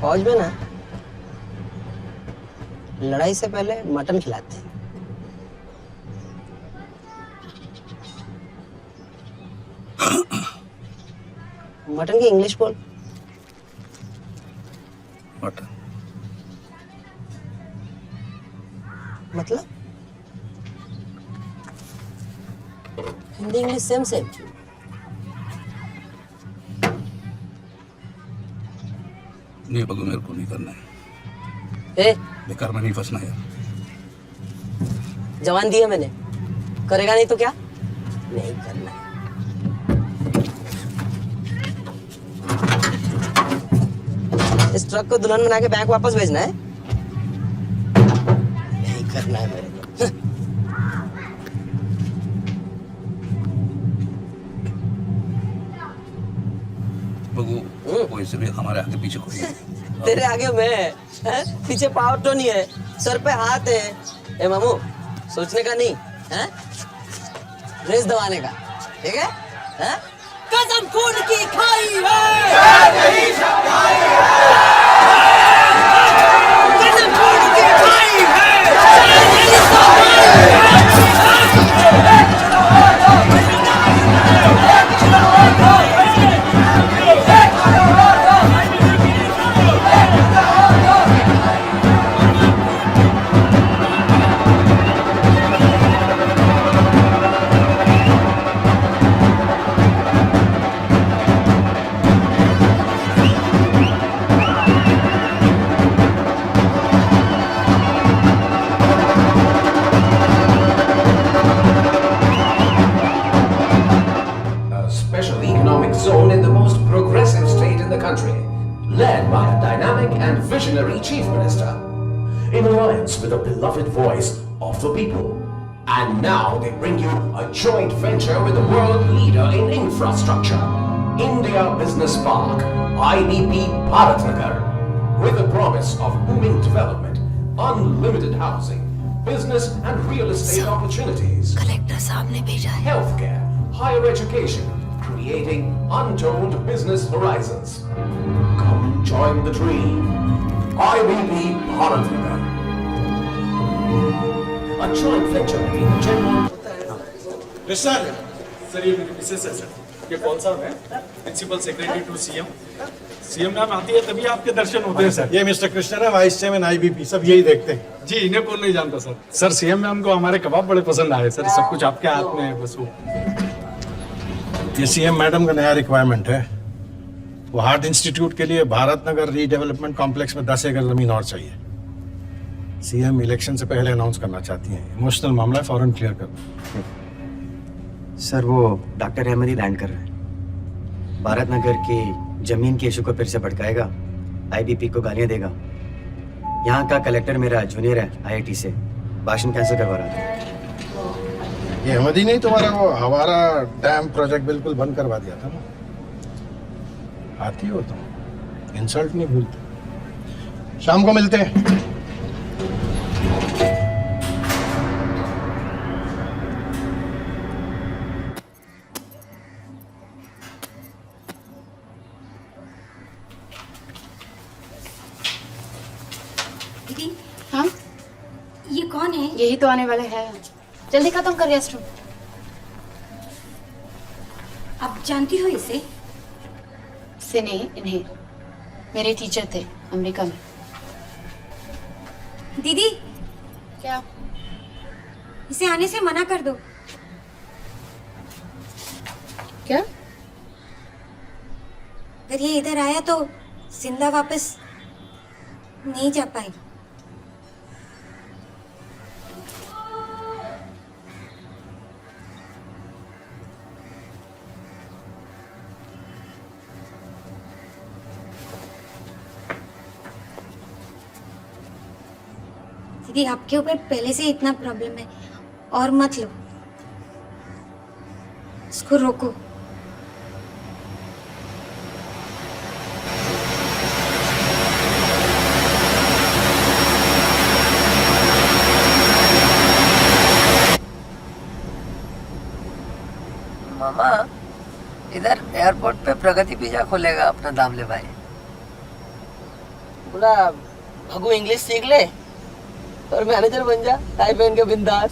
फौज में ना लड़ाई से पहले मटन खिलाते हैं। मटन की इंग्लिश बोल। मटन मतलब हिंदी इंग्लिश सेम सेम। नहीं बगू, मेरे को नहीं करना है। बेकार में नहीं फंसना यार। जवान दी है मैंने, करेगा नहीं तो क्या? नहीं करना है। इस ट्रक को दुल्हन बना के बैंक वापस भेजना है। नहीं करना है मेरे को। बगू वो इसलिए हमारे आगे पीछे कोई है। तेरे आगे मैं है? पीछे पावर तो नहीं है, सर पे हाथ है। ए मामू, सोचने का नहीं है, रेस दबाने का, ठीक है? कसम खून की खाई है, नहीं शक्काई है। कसम खून की खाई है, नहीं शक्काई है। Zone in the most progressive state in the country, led by a dynamic and visionary chief minister, in alliance with a beloved voice of the people. And now they bring you a joint venture with the world leader in infrastructure, India Business Park, IBP Bharatnagar, with a promise of booming development, unlimited housing, business and real estate opportunities, collector साहब ने भेजा है। healthcare, higher education, creating untold business horizons. Come join the dream. IBP Bharatnagar. A joint venture between the General... sir ये मेरी Mrs है sir, ये कौन सा है? Principal secretary to CM. CM ma'am आती है तभी आपके दर्शन होते हैं सर। ये मिस्टर कृष्णन है, वाइस चेयरमैन आईबीपी, सब यही देखते हैं। जी, इन्हें कौन नहीं जानता सर। सर सीएम मैम को हमारे कबाब बड़े पसंद आए सर। सब कुछ आपके हाथ में है बस। वो ये सीएम मैडम का नया रिक्वायरमेंट है। वो हार्ट इंस्टीट्यूट के लिए भारतनगर रीडेवलपमेंट कॉम्प्लेक्स में 10 एकड़ जमीन और चाहिए। सीएम इलेक्शन से पहले अनाउंस करना चाहती हैं। इमोशनल मामला है, फौरन क्लियर कर दो। सर वो डॉक्टर अहमद ही बैंड कर रहे हैं। भारतनगर की जमीन के इशू को फिर से भड़काएगा, आईबीपी को गालियां देगा। यहाँ का कलेक्टर मेरा जूनियर है आईआईटी से, भाषण कैंसिल करवा रहा था। ये अहमद ही नहीं, तुम्हारा वो हमारा डैम प्रोजेक्ट बिल्कुल बंद करवा दिया था ना। आती हो तुम, इंसल्ट नहीं भूलते। शाम को मिलते हैं। दीदी, हाँ ये कौन है? यही तो आने वाले हैं। जल्दी खत्म कर रेस्ट रूम। आप जानती हो इसे? से नहीं, इन्हें। मेरे टीचर थे अमेरिका में। दीदी, क्या? इसे आने से मना कर दो। क्या? अगर ये इधर आया तो जिंदा वापस नहीं जा पाएगा। दीदी, आपके ऊपर पहले से इतना प्रॉब्लम है और मत लो, इसको रोको। मामा, इधर एयरपोर्ट पे प्रगति पिज्जा खोलेगा अपना दामले भाई। बोला भगू इंग्लिश सीख ले और मैनेजर बन जा, टाई पहन के बिंदास।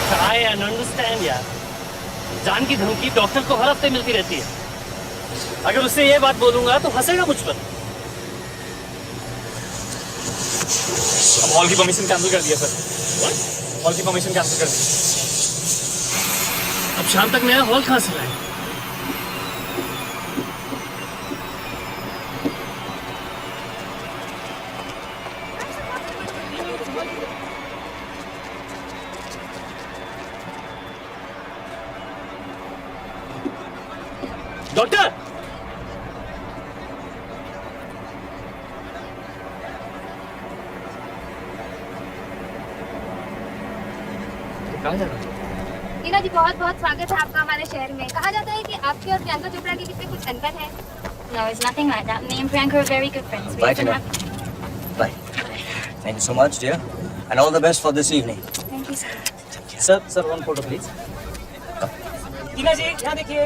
ट्राई एंड अंडरस्टैंड यार। जान की धमकी डॉक्टर को हर हफ्ते मिलती रहती है। अगर उससे ये बात बोलूंगा तो हंसेगा मुझ पर। हॉल की परमिशन कैंसिल कर दिया सर। हॉल की परमिशन कैंसिल कर दी। अब शाम तक नया हॉल कहाँ से लाए? डॉक्टर! कहाँ जा रहा है? टीना जी, बहुत बहुत स्वागत है आपका हमारे शहर में। कहा जाता है कि आपके और प्रियंका चोपड़ा के बीच में कुछ अनबन है। No, it's nothing like that. Me and Priyanka are very good friends. Bye, We've been Tina. happy- Bye. Thank you so much, dear. And all the best for this evening. Thank you, sir. Sir one photo please. Tina ji यहाँ देखिए।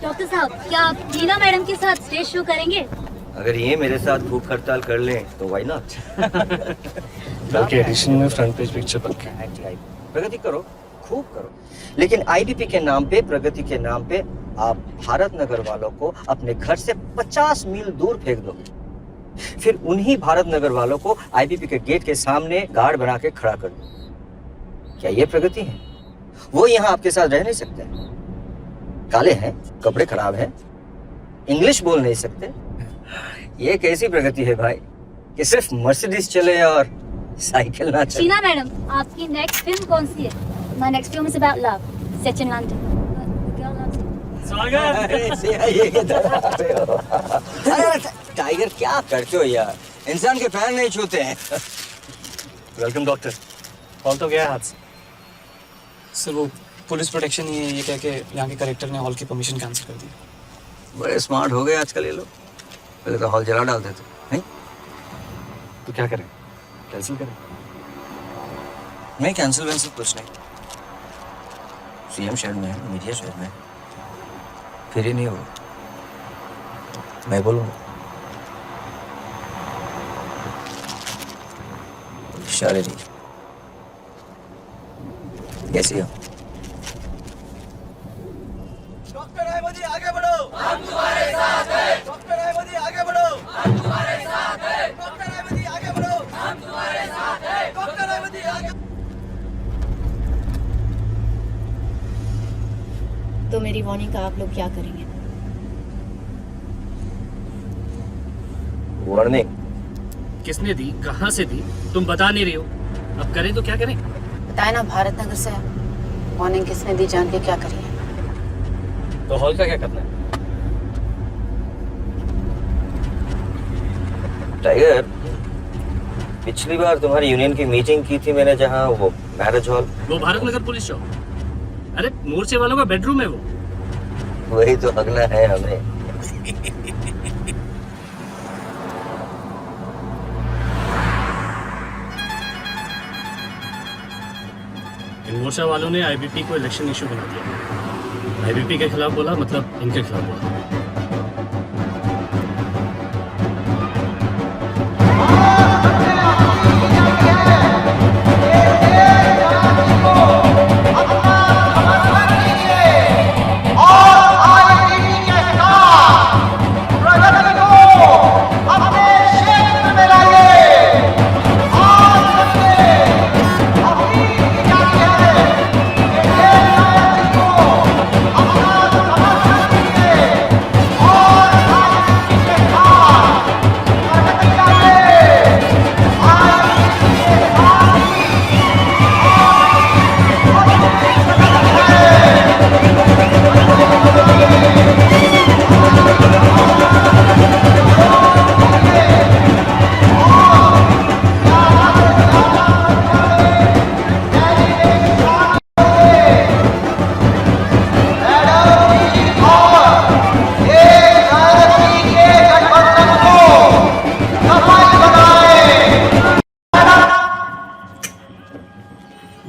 Doctor साहब, क्या आप टीना madam के साथ stage show करेंगे? अगर ये मेरे साथ भूख हड़ताल कर लें तो व्हाई नॉट? बल्कि एडिशन में फ्रंट पेज पिक्चर बन के। प्रगति करो, खूब करो, लेकिन आईबीपी के नाम पे, प्रगति के नाम पे आप भारत नगर वालों को अपने घर से 50 मील दूर फेंक दोगे। फिर उन्हीं भारत नगर वालों को आईबीपी के गेट के सामने गार्ड बना के खड़ा कर दो। क्या ये प्रगति है? वो यहाँ आपके साथ रह नहीं सकते। काले हैं, कपड़े खराब हैं, इंग्लिश बोल नहीं सकते। ये कैसी प्रगति है भाई कि सिर्फ मर्सिडीज चले और साइकिल ना चले? टीना मैडम, आपकी नेक्स्ट फिल्म कौन सी है? My next film is about love, set in London. The girl loves it. अरे टाइगर, क्या करते हो यार? इंसान के पैर नहीं छूते हैं। Welcome doctor. हॉल तो गया हाथ से। सर वो पुलिस प्रोटेक्शन ही है, ये कह के यहाँ के कलेक्टर ने हॉल की परमिशन कैंसिल कर दी। बड़े स्मार्ट हो गए आजकल ये लोग। पहले तो हॉल जला डालते थे, नहीं? तो क्या करें? कैंसिल करें? नहीं, कैंसिल वैंसिल कुछ नहीं। सीएम शहर में है, मीडिया शहर में है, फिर ही नहीं होगा। मैं बोलूँगा। इशारे नहीं। कैसी हो? डॉक्टर अहमदी आगे बढ़ो, हम तुम्हारे साथ हैं। डॉक्टर अहमदी आगे बढ़ो, हम तुम्हारे साथ हैं। डॉक्टर अहमदी आगे बढ़ो, हम तुम्हारे साथ हैं। डॉक्टर अहमदी आगे। तो मेरी वार्निंग का आप लोग क्या करेंगे? वार्निंग किसने दी? कहाँ से दी? तुम बता नहीं रही हो। अब करें तो क्या करें? बताए ना, भारत नगर से वार्निंग किसने दी, जान के क्या करिए? तो हॉल का क्या करना है? टाइगर, पिछली बार तुम्हारी यूनियन की मीटिंग की थी मैंने, जहाँ वो मैरिज हॉल, वो भारत नगर पुलिस चौक। अरे मोर्चे वालों का बेडरूम है वो। वही तो अगला है हमें। इन मोर्चा वालों ने आईबीपी को इलेक्शन इशू बना दिया। आईबीपी के खिलाफ बोला, मतलब इनके खिलाफ बोला।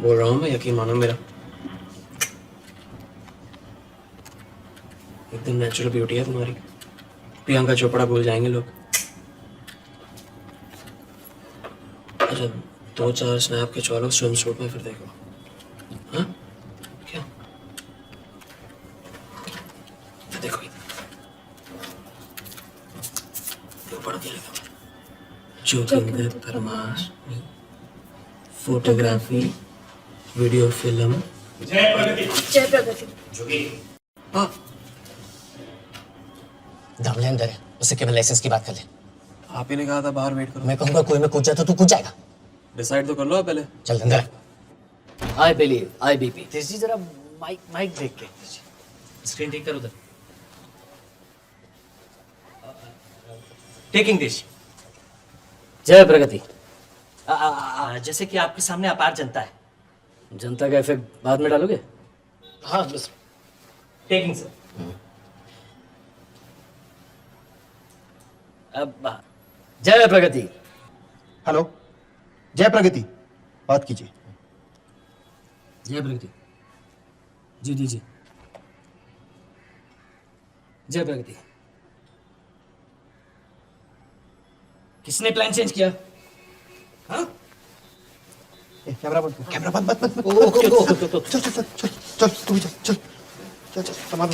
बोल रहा हूँ मैं, यकीन मानो मेरा। एकदम नेचुरल ब्यूटी है तुम्हारी। प्रियंका चोपड़ा भूल जाएंगे लोग। अच्छा 2-4 स्नैप के चलो स्विम सूट में, फिर देखो। हाँ क्या देखो पढ़ दिया Joginder Parmar, photography, video film. जय प्रगति। हाँ दामले अंदर है, उससे केवल लाइसेंस की बात कर ले। आप ही ने कहा था बाहर वेट करो। मैं कहूँगा कोई में कूद जाए तो तू कूद जाएगा। डिसाइड तो कर लो आप पहले। चल अंदर। I believe I BP. तेजी जरा माइक देख के स्क्रीन ठीक कर उधर। Taking this. जय प्रगति। जैसे कि आपके सामने अपार जनता है। जनता का इफेक्ट बाद में डालोगे? हाँ बस टेकिंग सर। अब जय प्रगति। हेलो जय प्रगति, बात कीजिए। जय प्रगति जी दीजिए। जय प्रगति। किसने प्लान चेंज किया? हाँ कैमरा बंद, कैमरा बंद मत। ओके चल तू भी चल संभालो।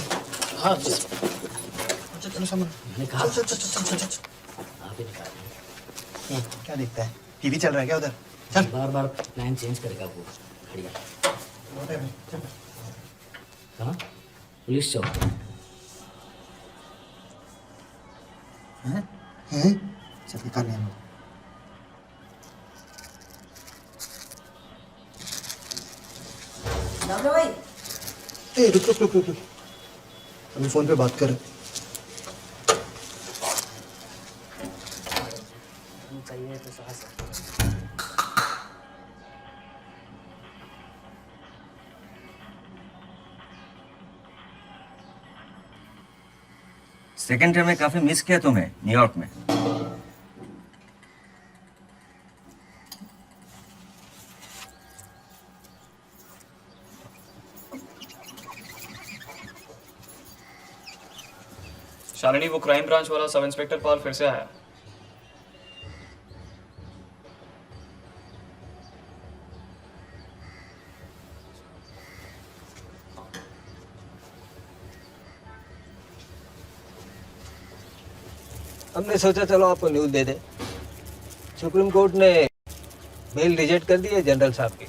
हाँ चलो संभालो। मैंने कहा चल। आप ही निकाल। क्या देखता है, टीवी चल रहा है क्या उधर? चल। बार प्लान चेंज करेगा वो। खड़िया। हाँ पुलिस चौक हैं? चल निकाल ले। भाई ए रुक। अभी फोन पे बात कर। चाहिए तो साहस। सेकेंड ईयर में काफी मिस किया तुम्हें न्यूयॉर्क में। शालिनी वो क्राइम ब्रांच वाला सब इंस्पेक्टर पाल फिर से आया। हमने सोचा चलो आपको न्यूज़ दे दे। सुप्रीम कोर्ट ने बेल रिजेक्ट कर दी है जनरल साहब की।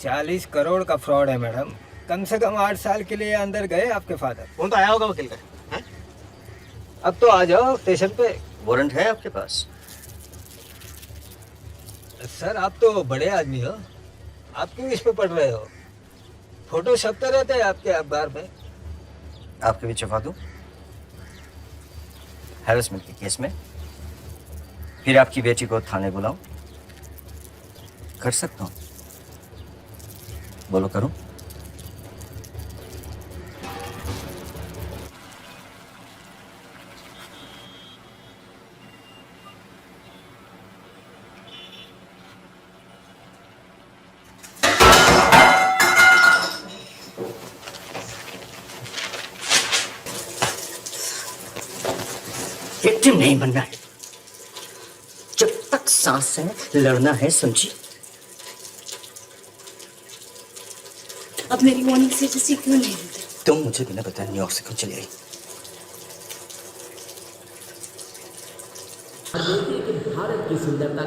40 करोड़ का फ्रॉड है मैडम। कम से कम 8 साल के लिए अंदर गए आपके फादर। कौन तो आया होगा वकील का? अब तो आ जाओ स्टेशन पे। वारंट है आपके पास? सर आप तो बड़े आदमी हो, आप क्यों इस पे पढ़ रहे हो? फोटो छपते रहते हैं आपके अखबार में। आपके भी छपा दूं? हैरेसमेंट के केस में। फिर आपकी बेटी को थाने बुलाऊं? कर सकता हूं। बोलो करूं? विक्टिम नहीं बनना है। जब तक सांस है लड़ना है, समझी? अब मेरी वार्निंग से जैसे क्यों नहीं होते? तुम मुझे बिना बताए न्यूयॉर्क से क्यों चली आई?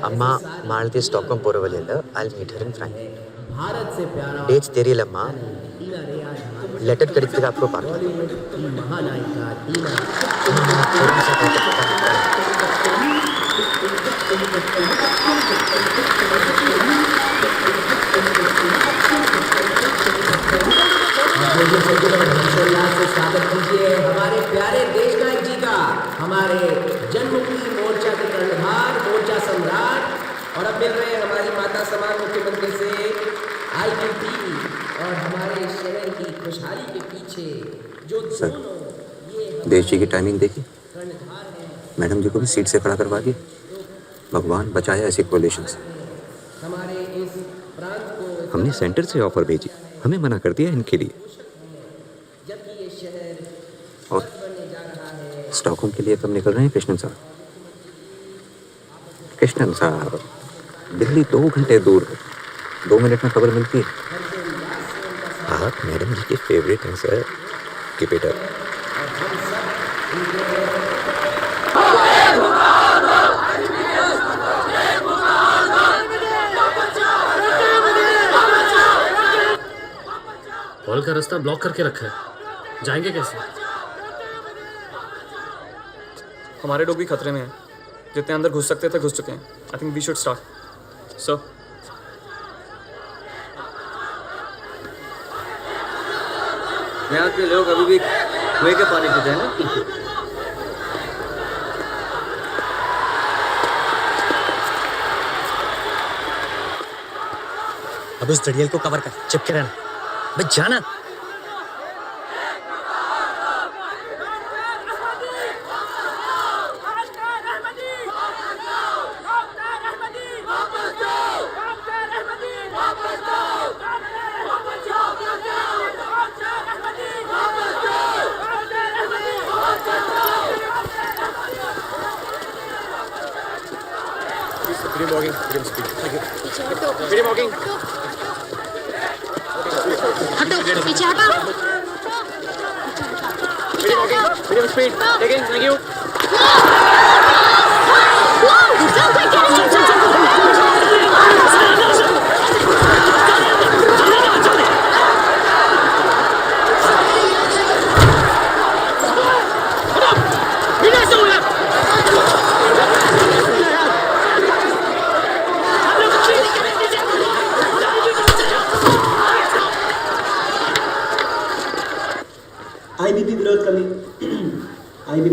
అమ్మా మాలతి స్టాక్హోమ్ పోరవలేదా I'll meet her in Frank dates తెరియలమ్మా లెటర్ కడితే आपको पार्ट स्वागत कीजिए हमारे प्यारे देश नायक जी का, हमारे जनमुक्ति मोर्चा के कर्णधार, मोर्चा सम्राट, और अब मिल रहे हैं हमारी माता समान मुख्यमंत्री से आईबीपी और हमारे शहर की खुशहाली के पीछे जो दोनों देश जी की टाइमिंग देखी, मैडम जी को भी सीट से खड़ा करवा दिया। भगवान बचाया ऐसे कोलिशन से। हमारे इस प्रांत को हमने सेंटर से ऑफर भेजी, हमें मना कर दिया इनके लिए। जबकि ये शहर और बनने जा रहा है। स्टॉकहोम के लिए कब निकल रहे हैं कृष्णन साहब? कृष्णन साहब, दिल्ली 2 घंटे दूर है, 2 मिनट में खबर मिलती है। आप मैडम जी के फेवरेट हैं sir, keep it up. Hall का रास्ता ब्लॉक करके रखा है, जाएंगे कैसे? हमारे लोग भी खतरे में हैं। जितने अंदर घुस सकते थे घुस चुके हैं। I think we should start sir. यहाँ के लोग अभी भी कुएं के पानी पीते हैं ना? अब उस दड़ियल को कवर कर, चिपके रहना। बस जाना। पीछे हटो। आईबीपी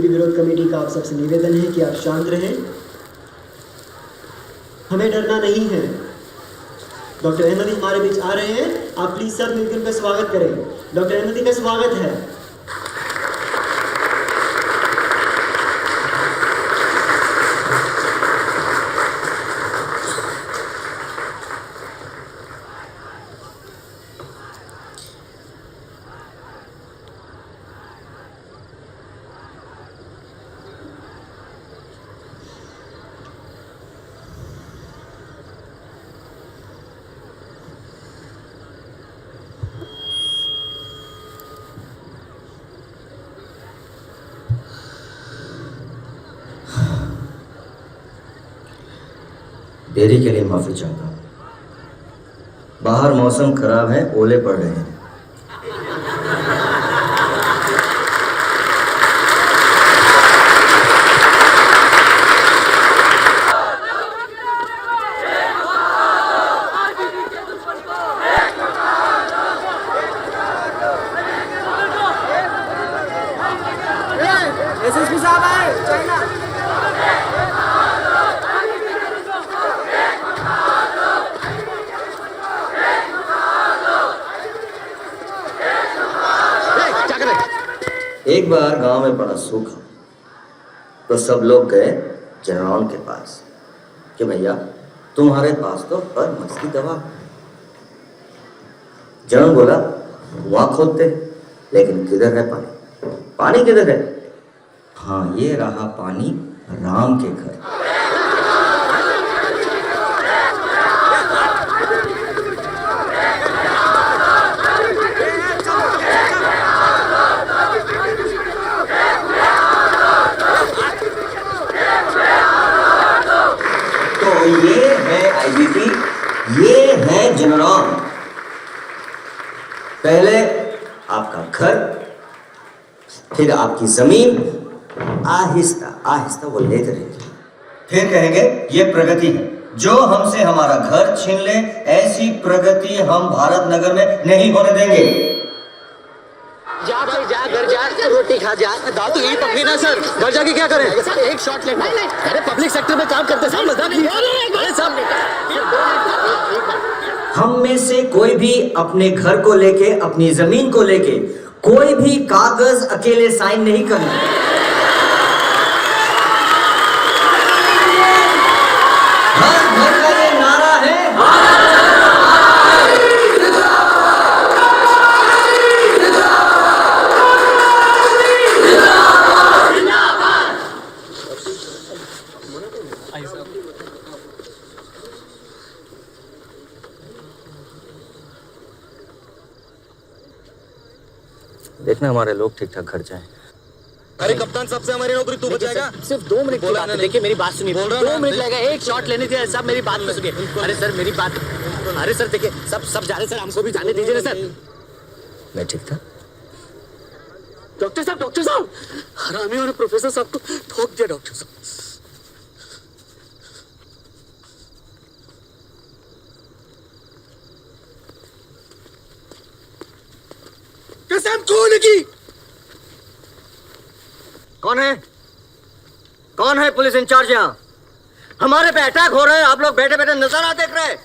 विरोध कमेटी का आप सबसे निवेदन है कि आप शांत रहें, हमें डरना नहीं है। डॉक्टर अहमदी हमारे बीच आ रहे हैं, आप प्लीज सब मिलकर उनका स्वागत करें। डॉक्टर अहमदी का स्वागत है। देरी के लिए माफी चाहता हूँ। बाहर मौसम खराब है, ओले पड़ रहे हैं। एसएसपी साहब आए, चाइना। एक बार गांव में बड़ा सूखा, तो सब लोग गए जनरल के पास कि भैया तुम्हारे पास तो हर मर्ज की दवा। जनरल बोला वहां खोदते, लेकिन किधर है पानी? पानी किधर है? हाँ, ये रहा पानी राम के घर। ये है आईबीपी, ये है जनरल। पहले आपका घर, फिर आपकी जमीन, आहिस्ता आहिस्ता वो लेते रहेंगे। फिर कहेंगे ये प्रगति है। जो हमसे हमारा घर छीन ले, ऐसी प्रगति हम भारत नगर में नहीं होने देंगे। जा भाई जा, घर जा, रोटी खा जा। दाल तो यही पकड़ी ना सर, घर जाके क्या करें? एक शॉट लेना। अरे पब्लिक सेक्टर में काम करते साहब, मजाक नहीं। अरे साहब, हम में से कोई भी अपने घर को लेके, अपनी जमीन को लेके कोई भी कागज अकेले साइन नहीं करना। हर घर का ये नारा है, देखना हमारे लोग ठीक ठाक घर जाएं। अरे कप्तान साहब से हमारी नौकरी तू बचाएगा? सिर्फ 2 मिनट की बात है। देखिए मेरी बात सुनिए, 2 मिनट लगेगा, एक शॉट लेने दीजिए साहब, मेरी बात तो सुनिए। अरे सर मेरी बात, अरे सर देखिए सब जा रहे सर, हमको भी जाने दीजिए ना सर। मैं ठीक था? डॉक्टर साहब हरामी ने प्रोफेसर साहब को ठोक दिया डॉक्टर साहब। कसम कौन की? कौन है पुलिस इंचार्ज यहाँ? हमारे पे अटैक हो रहा है, आप लोग बैठे बैठे नजारा देख रहे हैं।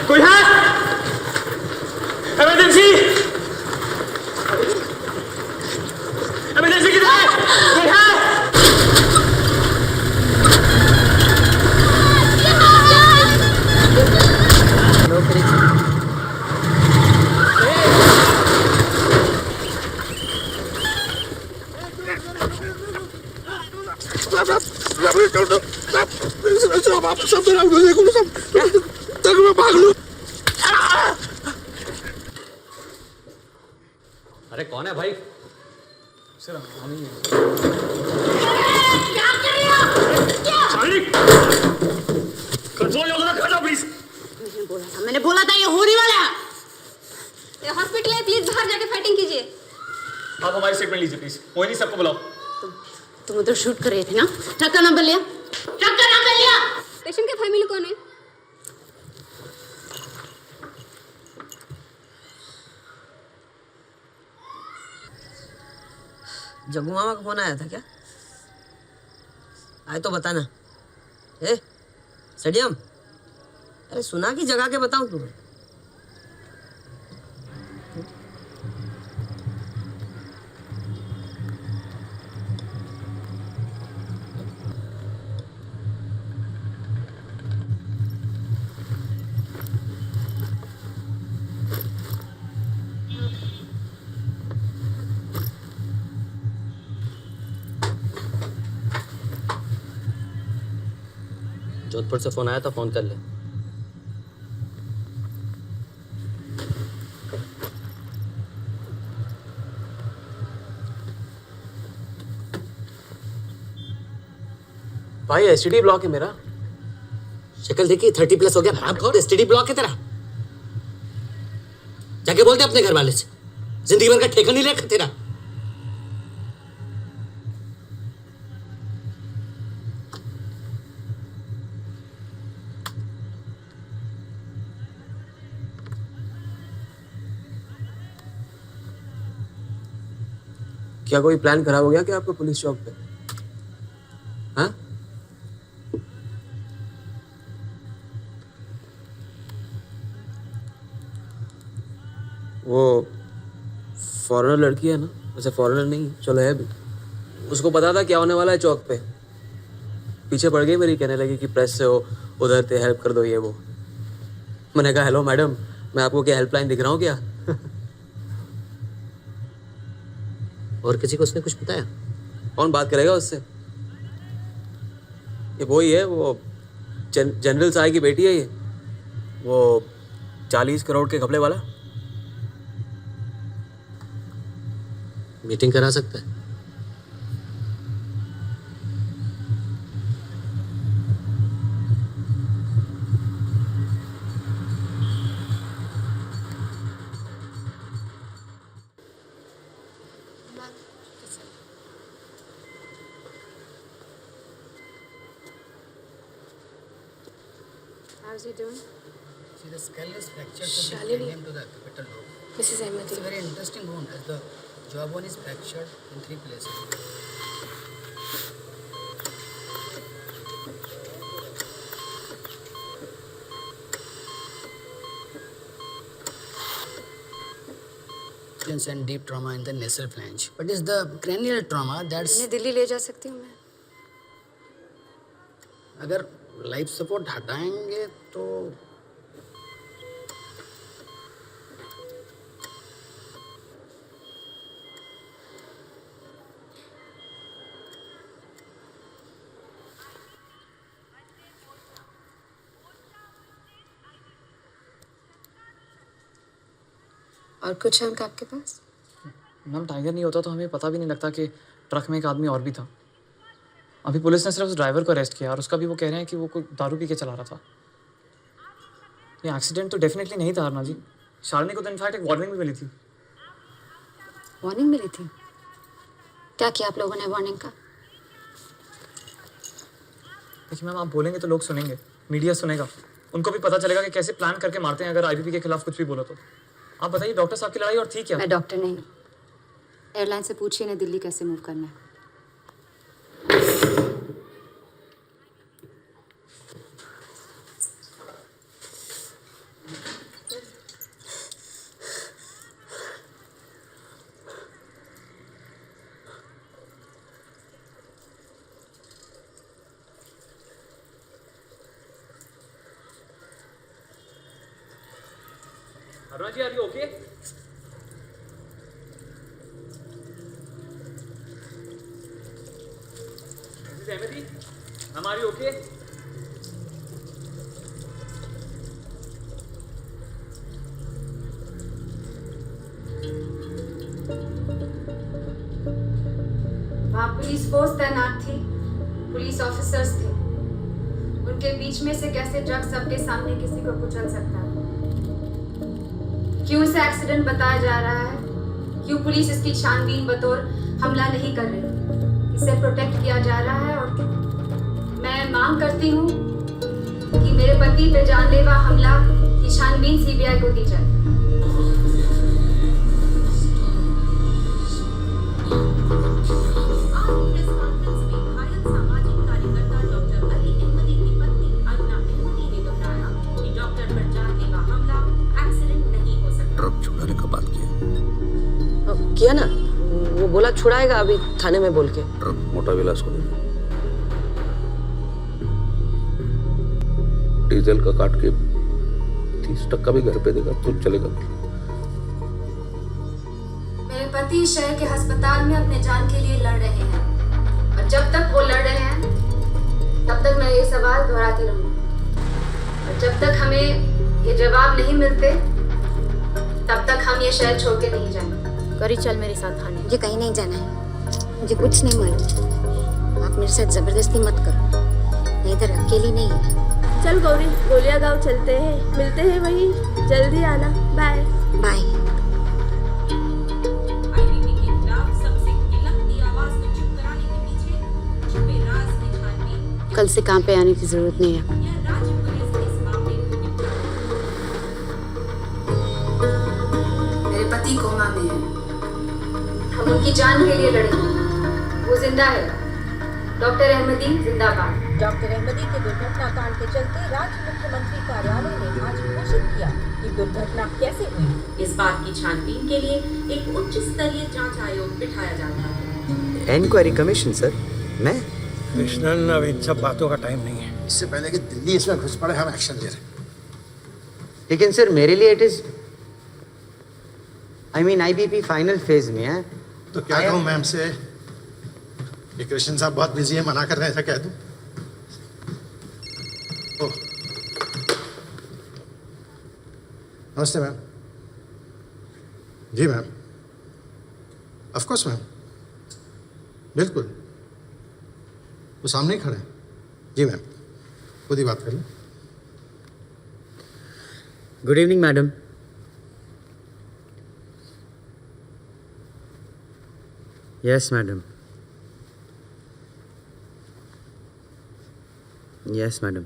कोई है? इमरजेंसी किधर है? कोई है? अरे कौन है भाई? सर हम ही हैं। क्या कर रहे हो? कंट्रोल कर लो प्लीज। मैंने बोला था ये होने वाला है। ये हॉस्पिटल है, प्लीज बाहर जाके फाइटिंग कीजिए। आप हमारी स्टेटमेंट लीजिए प्लीज। कोई नहीं, सबको बुलाओ। तुम उधर शूट कर रहे थे ना? ट्रक का नंबर लिया? पेशेंट के फैमिली कौन है? जग्गू मामा का फोन आया था क्या? आए तो बताना। ए स्टेडियम, अरे सुना की जगह के बताऊं तुम्हें। जोधपुर से फोन आया था, फोन कर ले। भाई एसटीडी ब्लॉक है मेरा। शक्ल देखी 30+ हो गया। आप कौन? एसटीडी ब्लॉक है तेरा? जाके बोलते अपने घर वाले से, जिंदगी भर का ठेका नहीं लेगा तेरा। क्या कोई प्लान खराब हो गया क्या आपका पुलिस जॉब पे? हाँ? वो फॉरेनर लड़की है ना, वैसे फॉरेनर नहीं, चलो है भी, उसको पता था क्या होने वाला है चौक पे। पीछे पड़ गई मेरी, कहने लगी कि प्रेस से हो, उधर से हेल्प कर दो ये वो। मैंने कहा हेलो मैडम, मैं आपको क्या हेल्पलाइन दिख रहा हूँ क्या? और किसी को उसने कुछ बताया? कौन बात करेगा उससे? ये वही है, वो जनरल साहब की बेटी है ये, वो 40 करोड़ के घपले वाला। मीटिंग करा सकता है? How's he doing? See, the skull is fractured from the Shalini. cranium to the capital lobe. Mrs. Ahmadi. It's a very interesting wound as the jawbone is fractured in 3 places. experience and deep trauma in the nasal phalange, but it's the cranial trauma that's. मैं दिल्ली ले जा सकती हूँ मैं? अगर life support हटाएंगे तो और कुछ है उनका आपके पास? मैम टाइगर नहीं होता तो हमें पता भी नहीं लगता कि ट्रक में एक आदमी और भी था। अभी पुलिस ने सिर्फ उस ड्राइवर को अरेस्ट किया और उसका भी वो कह रहे हैं कि वो कोई दारू पी के चला रहा था। ये एक्सीडेंट तो डेफिनेटली नहीं था अरुणा जी। शालिनी को तो इनफैक्ट एक वार्निंग भी मिली थी। वार्निंग मिली थी? क्या किया आप लोगों ने वार्निंग का? देखिए मैम, आप बोलेंगे तो लोग सुनेंगे, मीडिया सुनेगा, उनको भी पता चलेगा कि कैसे प्लान करके मारते हैं अगर आईबीपी के खिलाफ कुछ भी बोलो तो। आप बताइए डॉक्टर साहब की लड़ाई और थी क्या? मैं डॉक्टर नहीं, एयरलाइन से पूछिए ना दिल्ली कैसे मूव करना है। Aruna ji, are you okay? Remedy, are you okay? वहाँ पुलिस फोर्स तैनात थी, पुलिस ऑफिसर्स थे। उनके बीच में से कैसे ड्रग्स सबके सामने किसी को कुचल सकता है? क्यों इसे एक्सीडेंट बताया जा रहा है? क्यों पुलिस इसकी छानबीन बतौर हमला नहीं कर रही? इसे प्रोटेक्ट किया जा रहा है और मैं मांग करती हूँ कि मेरे पति पे जानलेवा हमला की छानबीन सीबीआई को दी जाए। ट्रक छुड़ाने का बात किया ना, वो बोला छुड़ाएगा अभी थाने में बोल के। ट्रक मोटा विलास को देना, डीजल का काट के 30% भी घर पे देगा तो चलेगा। मेरे पति शहर के अस्पताल में अपने जान के लिए लड़ रहे हैं और जब तक वो लड़ रहे हैं तब तक मैं ये सवाल दोहराती रहूंगी और जब तक हमें ये जवाब नहीं मिलते तब तक हम ये शहर छोड़ के नहीं जाएंगे। गौरी चल मेरे साथ थाने। मुझे कहीं नहीं जाना है, मुझे कुछ नहीं मालूम। आप मेरे साथ जबरदस्ती मत करो, मैं इधर अकेली नहीं है। चल गौरी, गोलिया गांव चलते हैं, मिलते हैं वहीं, जल्दी आना। Bye bye. कल से काम पे आने की जरूरत नहीं है। मेरे पति कोमा में है, हम उनकी जान के लिए लड़े। वो जिंदा है। डॉक्टर अहमदी जिंदाबाद। डॉक्टर अहमदी के दुर्घटना कांड के चलते राज्य मुख्यमंत्री कार्यालय ने आज घोषित किया कि दुर्घटना कैसे हुई। इस बात की छानबीन के लिए एक उच्च स्तरीय जांच आयोग बिठाया जा रहा है। Inquiry commission sir. मैं कृष्णन, अब इन सब बातों का टाइम नहीं है। इससे पहले कि दिल्ली इसमें घुस पड़े हम एक्शन ले रहे हैं। लेकिन सर मेरे लिए it is IBP final phase में है। तो क्या कहूँ मैम से कि कृष्ण साहब बहुत बिजी है, मना कर रहे हैं, ऐसा कह दूं? ओह, नमस्ते मैम। जी मैम, ऑफ कोर्स मैम, बिल्कुल, वो सामने ही खड़े हैं। जी मैम, खुद ही बात कर लें। Good evening madam. Yes madam. Yes madam.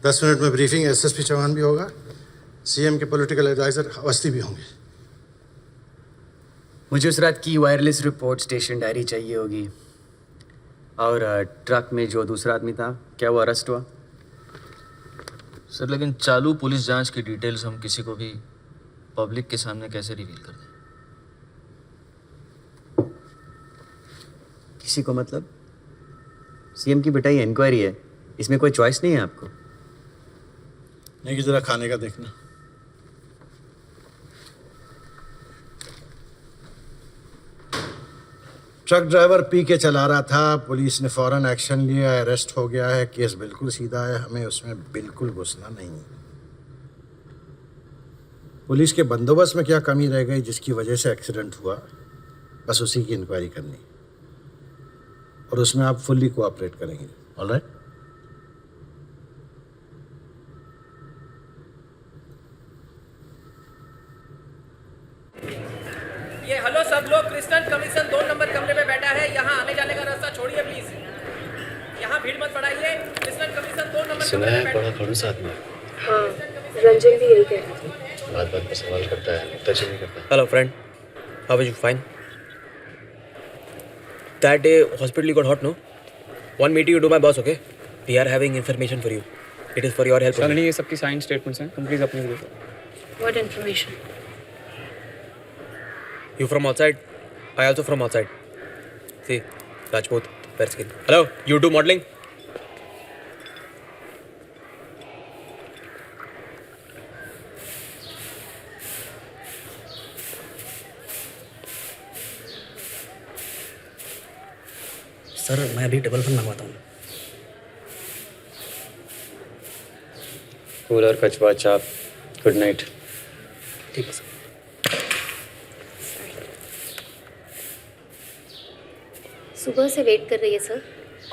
10 minute में ब्रीफिंग एसएसपी चौहान भी होगा, सीएम के पॉलिटिकल एडवाइजर अवस्थी भी होंगे। मुझे उस रात की वायरलेस रिपोर्ट स्टेशन डायरी चाहिए होगी। और ट्रक में जो दूसरा आदमी था, क्या वो अरेस्ट हुआ? सर लेकिन चालू पुलिस जांच की डिटेल्स हम किसी को भी पब्लिक के सामने कैसे रिवील कर दें? किसी को मतलब? सीएम की बेटा ये इंक्वायरी है, इसमें कोई चॉइस नहीं है आपको? नहीं कि जरा खाने का देखना। ट्रक ड्राइवर पी के चला रहा था, पुलिस ने फौरन एक्शन लिया, अरेस्ट हो गया है, केस बिल्कुल सीधा है, हमें उसमें बिल्कुल घुसना नहीं। पुलिस के बंदोबस्त में क्या कमी रह गई जिसकी वजह से एक्सीडेंट हुआ, बस उसी की इंक्वायरी करनी, और उसमें आप फुल्ली कोऑपरेट करेंगे। ऑलराइट? ये हेलो सब लोग, क्रिस्टन कमीशन 2 नंबर कमरे में बैठा है, यहाँ आने जाने का रास्ता छोड़िए प्लीज, यहाँ भीड़ मत बढ़ाइए। क्रिस्टन कमीशन 2 नंबर सुना है बड़ा खड़ूस आदमी। हाँ, रंजन भी यही कह रहा था। बात बात पर सवाल करता है, टच नहीं करता। Hello friend, how are you? Fine? That day hospital you got hot, no? One meeting you do my boss, okay? We are having information for you. It is for your help. Sir नहीं, ये सबकी sign statements हैं, तुम please अपनी दे दो। What information? You from outside? I also from outside. See, Rajput, fair skin. Hello, you do modeling? Sir मैं अभी double fun मंगवाता हूँ। कूलर, कचवा, चाप। Good night. ठीक है सर। सुबह से वेट कर रही है सर,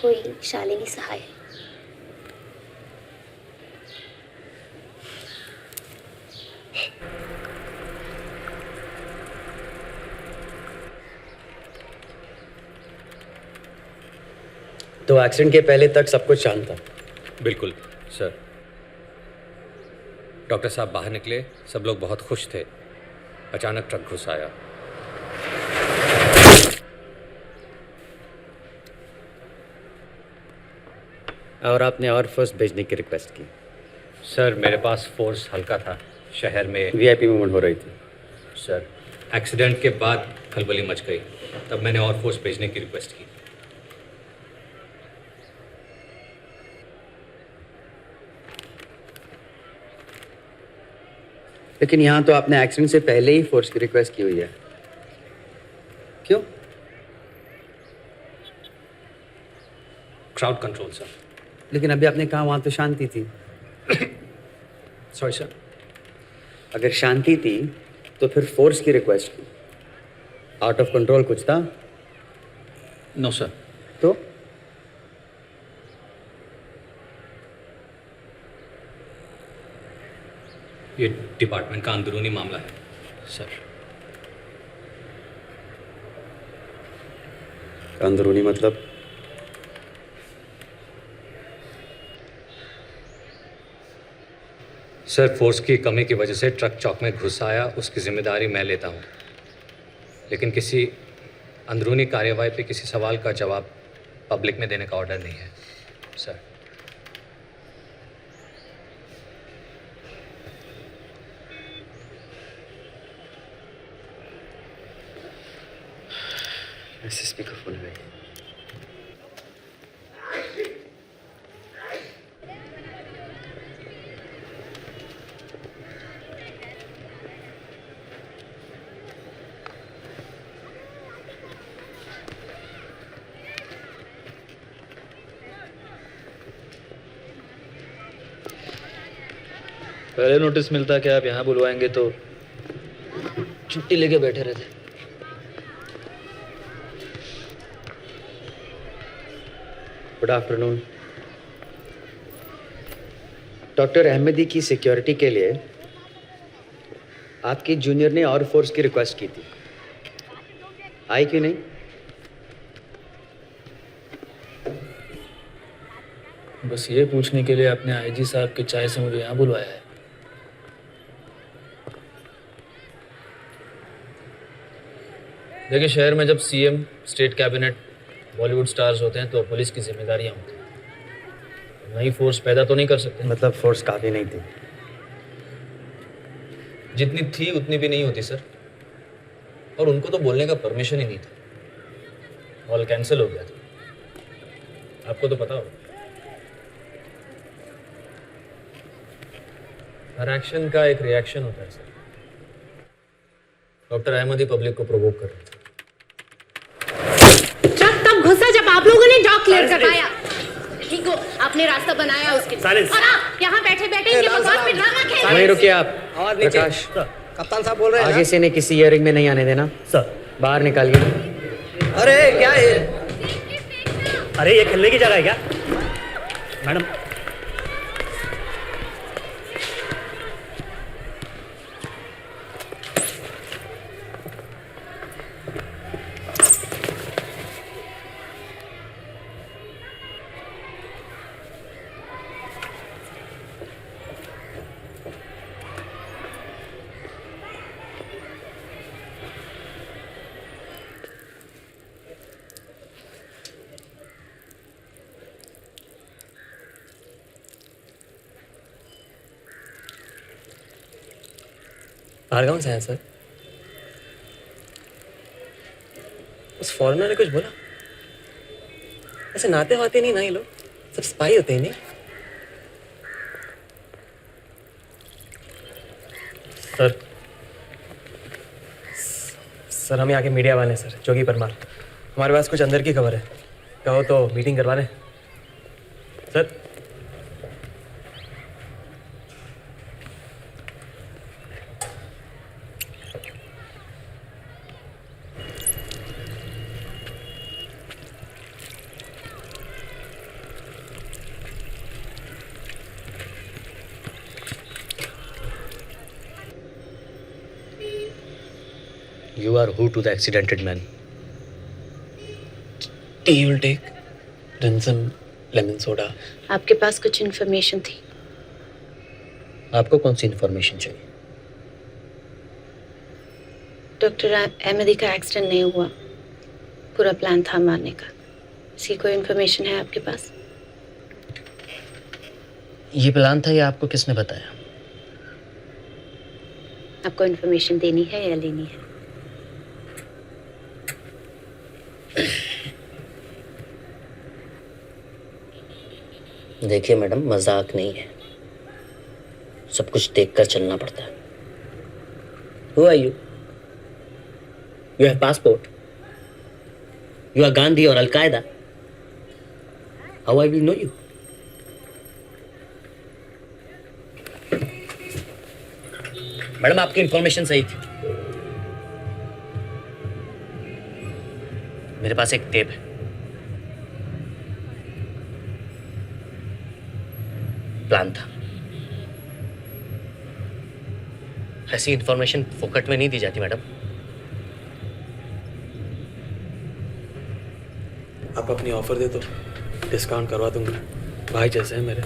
कोई शालिनी सहाय। तो एक्सीडेंट के पहले तक सब कुछ शांत था? बिल्कुल सर। डॉक्टर साहब बाहर निकले, सब लोग बहुत खुश थे। अचानक ट्रक घुस आया। और आपने और फोर्स भेजने की रिक्वेस्ट की? सर मेरे पास फोर्स हल्का था, शहर में वीआईपी मूवमेंट हो रही थी। सर एक्सीडेंट के बाद खलबली मच गई, तब मैंने और फोर्स भेजने की रिक्वेस्ट की। लेकिन यहाँ तो आपने एक्सीडेंट से पहले ही फोर्स की रिक्वेस्ट की हुई है, क्यों? Crowd control sir. लेकिन अभी आपने कहा वहाँ तो शांति थी। Sorry sir. अगर शांति थी तो फिर फोर्स की रिक्वेस्ट की। आउट ऑफ कंट्रोल कुछ था? No sir. तो ये डिपार्टमेंट का अंदरूनी मामला है सर। अंदरूनी मतलब? सर फोर्स की कमी की वजह से ट्रक चौक में घुस आया, उसकी जिम्मेदारी मैं लेता हूँ, लेकिन किसी अंदरूनी कार्यवाही पे किसी सवाल का जवाब पब्लिक में देने का ऑर्डर नहीं है सर। एसएसपी का फोन है। पहले नोटिस मिलता कि आप यहाँ बुलवाएंगे तो छुट्टी लेके बैठे रहते। Good afternoon. डॉक्टर अहमदी की सिक्योरिटी के लिए आपकी जूनियर ने और फोर्स की रिक्वेस्ट की थी, आई क्यों नहीं? बस ये पूछने के लिए आपने आईजी साहब के चाय से मुझे यहाँ बुलवाया है। देखिए, शहर में जब CM, state cabinet, Bollywood stars होते हैं तो पुलिस की जिम्मेदारियां होती हैं। नई फोर्स पैदा तो नहीं कर सकते? मतलब फोर्स काफ़ी नहीं थी। जितनी थी उतनी भी नहीं होती सर। और उनको तो बोलने का परमिशन ही नहीं था। ऑल कैंसिल हो गया था। आपको तो पता होगा। हर एक्शन का एक रिएक्शन होता है सर। डॉक्टर अहमदी पब्लिक को प्रोवोक कर रहे थे। तब घुसा जब आप लोगों ने डॉग क्लियर करवाया। ठीक हो, आपने रास्ता बनाया उसके लिए। और आप यहाँ बैठे बैठे इनके बकवास में ड्रामा खेल रहे हैं। वहीं रुकिए आप। प्रकाश, कप्तान साहब बोल रहे हैं आगे से इन्हें किसी हियरिंग में नहीं आने देना। सर बाहर निकालिए। अरे क्या है? अरे ये खेलने की जगह है क्या मैडम? भार्गव से हैं सर। उस फॉरेनर ने कुछ बोला? ऐसे नाते वाते नहीं ना ये लोग, सब स्पाई होते हैं नहीं? सर हम यहाँ के मीडिया वाले हैं सर, जोगी परमार। हमारे पास कुछ अंदर की खबर है, कहो तो मीटिंग करवा लें sir. You are who to the accidented man? Tea will take, then some lemon soda. आपके पास कुछ इन्फॉर्मेशन थी। आपको कौन सी इन्फॉर्मेशन चाहिए? डॉक्टर अहमदी का एक्सीडेंट नहीं हुआ, पूरा प्लान था मारने का। इसकी कोई इन्फॉर्मेशन है आपके पास? ये प्लान था या आपको किसने बताया? आपको इन्फॉर्मेशन देनी है या लेनी है? देखिए मैडम, मजाक नहीं है, सब कुछ देखकर चलना पड़ता है। Who are you? You have passport? You are Gandhi or Al-Qaeda? How I will know you? Madam आपकी इंफॉर्मेशन सही थी। मेरे पास एक टेप है, प्लान था। ऐसी इंफॉर्मेशन फोकट में नहीं दी जाती मैडम। आप अपनी ऑफर दे तो डिस्काउंट करवा दूंगा, भाई जैसे हैं मेरे।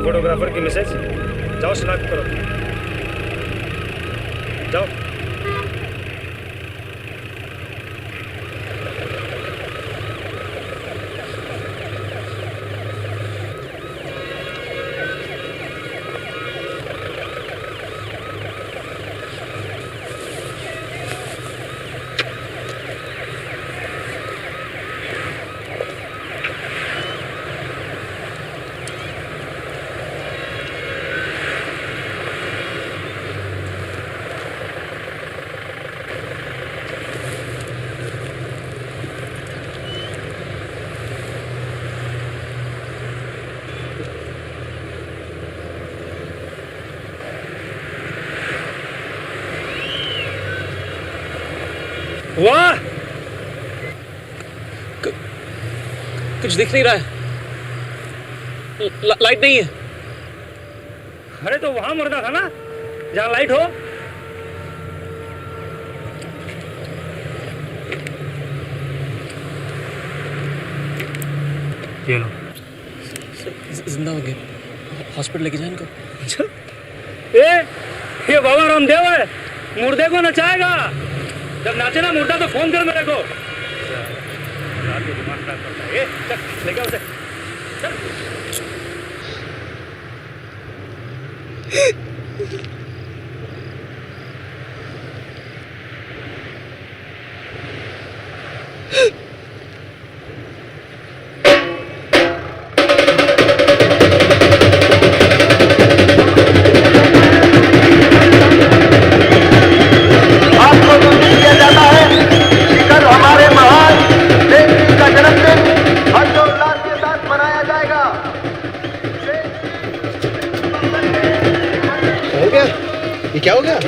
फोटोग्राफर की मैसेज जाओ शिनाख्त करो, जाओ। वाह, कुछ दिख नहीं रहा है, लाइट नहीं है। अरे तो वहां मुर्दा था ना जहाँ लाइट हो। ये लो। जिंदा हो गया, हॉस्पिटल लेके जाए इनको। ये बाबा रामदेव है, मुर्दे को नचाएगा। जब नाचे ना मुर्दा तो फोन कर मेरे को। दिमाग खराब करता है। चल लेके उसे चल। क्या हो गया?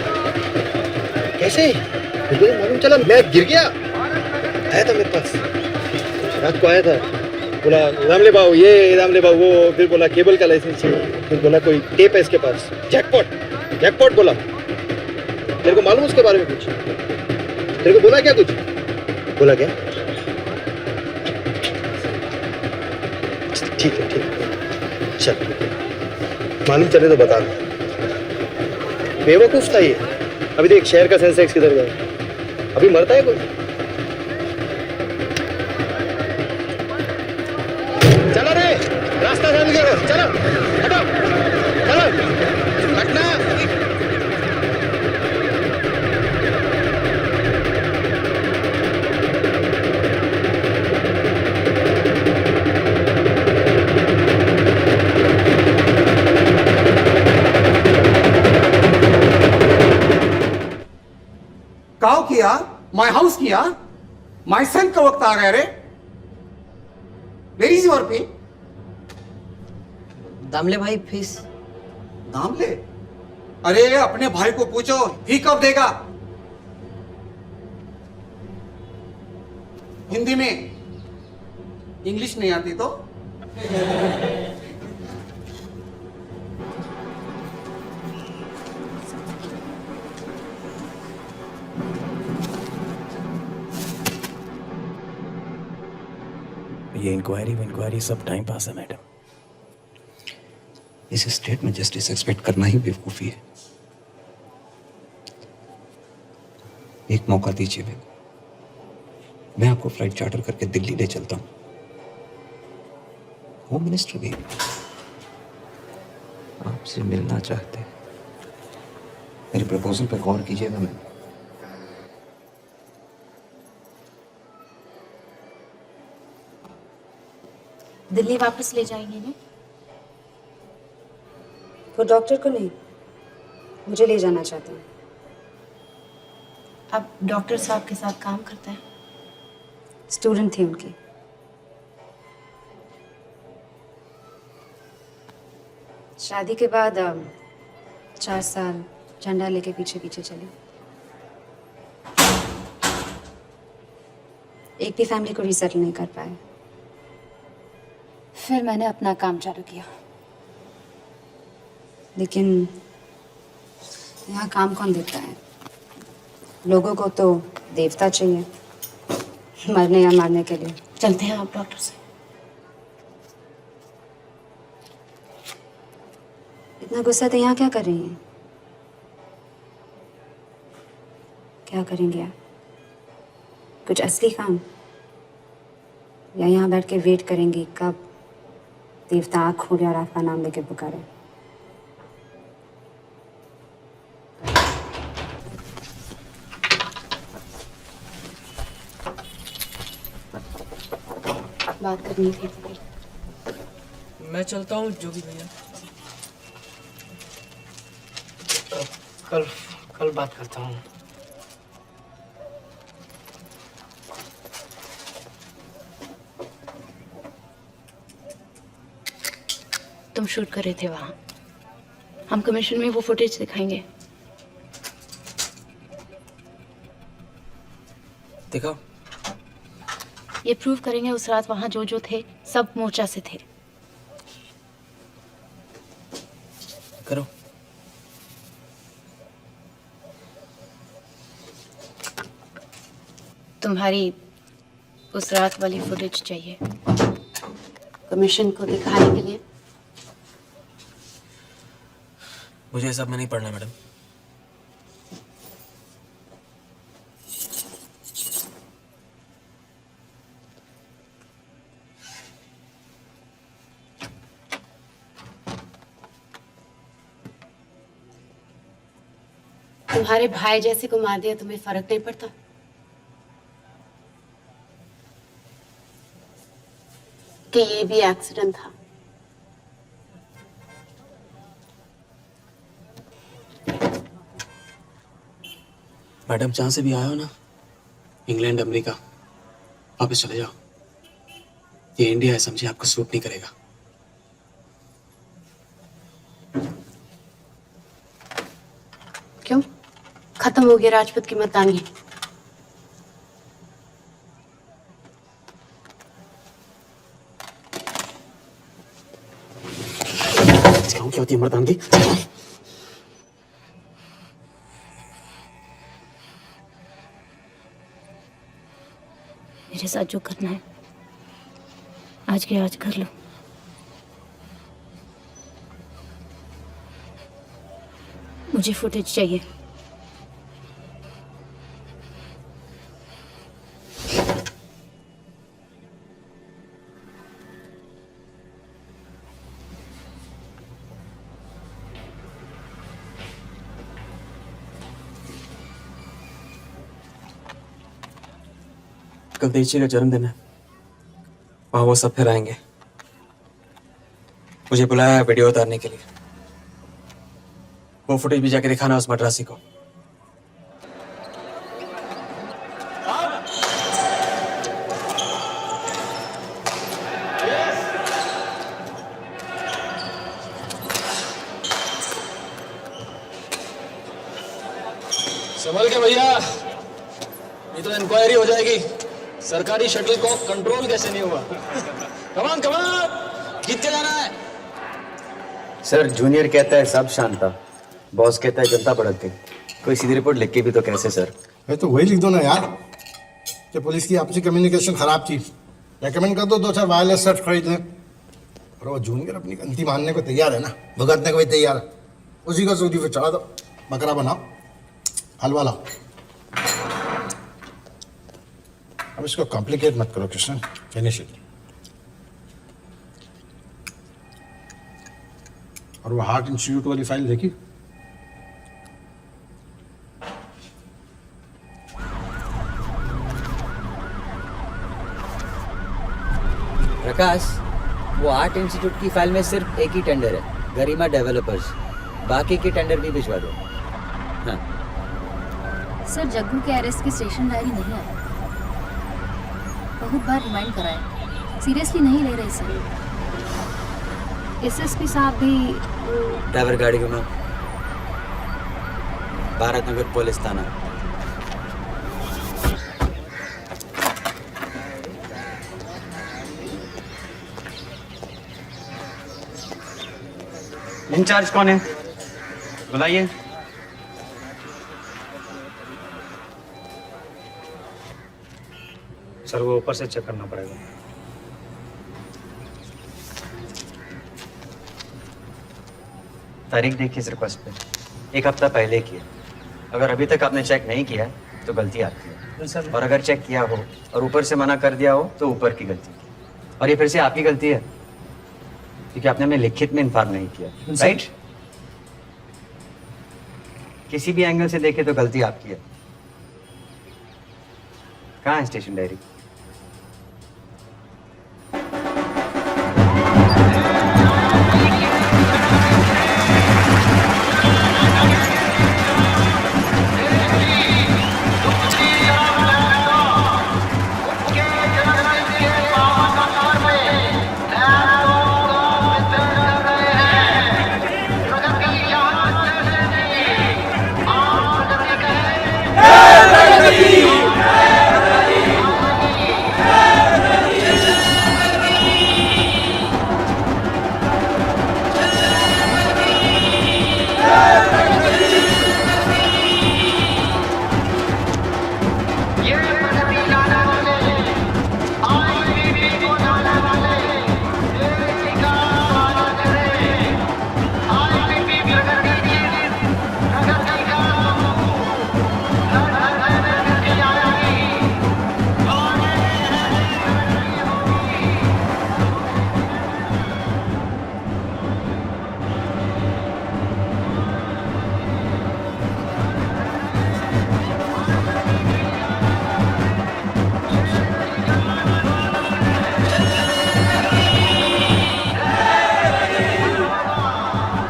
कैसे? मुझे मालूम चला, मैं गिर गया। आया था मेरे पास, रात को आया था, बोला इनाम ले पाओ ये, इनाम ले पाओ वो, फिर बोला केबल का लाइसेंस चाहिए, फिर बोला कोई टेप है इसके पास, जैकपॉट बोला। तेरे को मालूम उसके बारे में कुछ? तेरे को बोला क्या कुछ? बोला क्या? ठीक है चल, मालूम चले तो बता। बेवकूफ था ये। अभी देख शहर का सेंसेक्स किधर गया, अभी मरता है कोई? चलो रे, रास्ता बंद करो, चलो हटो, चलो हटना। काव किया, माय हाउस किया, माय सन का वक्त आ गया रे। वेयर इज योर पे? दामले भाई फीस। दामले? अरे अपने भाई को पूछो फी कब देगा। हिंदी में, इंग्लिश नहीं आती तो? ये इंक्वायरी सब टाइम पास है मैडम। इस स्टेट में जस्टिस एक्सपेक्ट करना ही बेवकूफ़ी है। एक मौका दीजिए मेरे को, मैं आपको फ्लाइट चार्टर करके दिल्ली ले चलता हूँ। होम मिनिस्टर भी आपसे मिलना चाहते हैं। मेरे प्रपोजल पे गौर कीजिएगा मैम। दिल्ली वापस ले जाएंगे ना? वो डॉक्टर को नहीं, मुझे ले जाना चाहते हैं। अब डॉक्टर साहब के साथ काम करता है? स्टूडेंट थी उनकी। शादी के बाद 4 साल झंडा लेके पीछे पीछे चली। एक भी फैमिली को रीसेटल नहीं कर पाए। फिर मैंने अपना काम चालू किया। लेकिन यहाँ काम कौन देता है? लोगों को तो देवता चाहिए, मरने या मारने के लिए। चलते हैं आप डॉक्टर से। इतना गुस्सा तो यहाँ क्या कर रही हैं? क्या करेंगे आप? कुछ असली काम? या यहाँ बैठ के वेट करेंगी कब देवता आँख खोले और आपका नाम लेके पुकारे? बात करनी थी। मैं चलता हूँ जोगी भैया। कल बात करता हूँ। तुम शूट कर रहे थे वहां, हम कमीशन में वो फुटेज दिखाएंगे। दिखाओ। ये प्रूव करेंगे उस रात वहां जो जो थे सब मोर्चा से थे। करो। तुम्हारी उस रात वाली फुटेज चाहिए कमीशन को दिखाने के लिए। मुझे सब में नहीं पढ़ना मैडम। तुम्हारे भाई जैसे को मार दिया तुम्हें फर्क नहीं पड़ता? कि ये भी एक्सीडेंट था? मैडम जहां से भी आए हो ना, इंग्लैंड अमेरिका, वापस चले जाओ। ये इंडिया है समझिए, आपको सूट नहीं करेगा। क्यों? खत्म हो गया राजपूत की मर्दानगी? क्या होती है मर्दानगी? मेरे साथ जो करना है आज के आज कर लो। मुझे फुटेज चाहिए। कल देची का जन्मदिन है, वहां वो सब फिर आएंगे। मुझे बुलाया है वीडियो उतारने के लिए। वो फुटेज भी जाके दिखाना उस मद्रासी को। संभल के भैया, ये तो इंक्वायरी हो जाएगी। सरकारी शटल को कंट्रोल कैसे नहीं हुआ? कमान कमान, जीत के जाना है। सर जूनियर कहता है सब शांत था, बॉस कहता है जनता भड़क गई। कोई सीधी रिपोर्ट लिख के भी तो कैसे सर? तो वही लिख दो ना यार कि पुलिस की आपसी कम्युनिकेशन खराब थी। रेकमेंड कर दो 2-4 वायरलेस सेट खरीद लें। और वो जूनियर अपनी गलती मानने को तैयार है ना, भुगतने को भी तैयार है। उसी का सूदी पे चढ़ा दो, बकरा बनाओ, हलवा लाओ। अब इसको कॉम्प्लिकेट मत करो कृष्ण, फिनिश इट। और वो हार्ट इंस्टीट्यूट वाली फाइल देखी? प्रकाश, वो आर्ट इंस्टीट्यूट की फाइल में सिर्फ एक ही टेंडर है, गरिमा डेवलपर्स। बाकी की टेंडर भी भिजवा दो। हाँ। सर जग्गू के अरेस्ट की स्टेशन डायरी नहीं आई। बहुत बार रिमाइंड कराया, सीरियसली नहीं ले रहे सर। एसएसपी साहब भी। ड्राइवर गाड़ी घुमाओ। भारत नगर पुलिस थाना। इंचार्ज कौन है? बुलाइए। सर वो ऊपर से चेक करना पड़ेगा। तारीख देखिए इस रिक्वेस्ट पे, 1 हफ्ता पहले की है। अगर अभी तक आपने चेक नहीं किया है तो गलती आपकी है, और अगर चेक किया हो और ऊपर से मना कर दिया हो तो ऊपर की गलती, और ये फिर से आपकी गलती है क्योंकि आपने हमें लिखित में इन्फॉर्म नहीं किया। राइट? किसी भी एंगल से देखे तो गलती आपकी है। कहाँ है स्टेशन डायरी?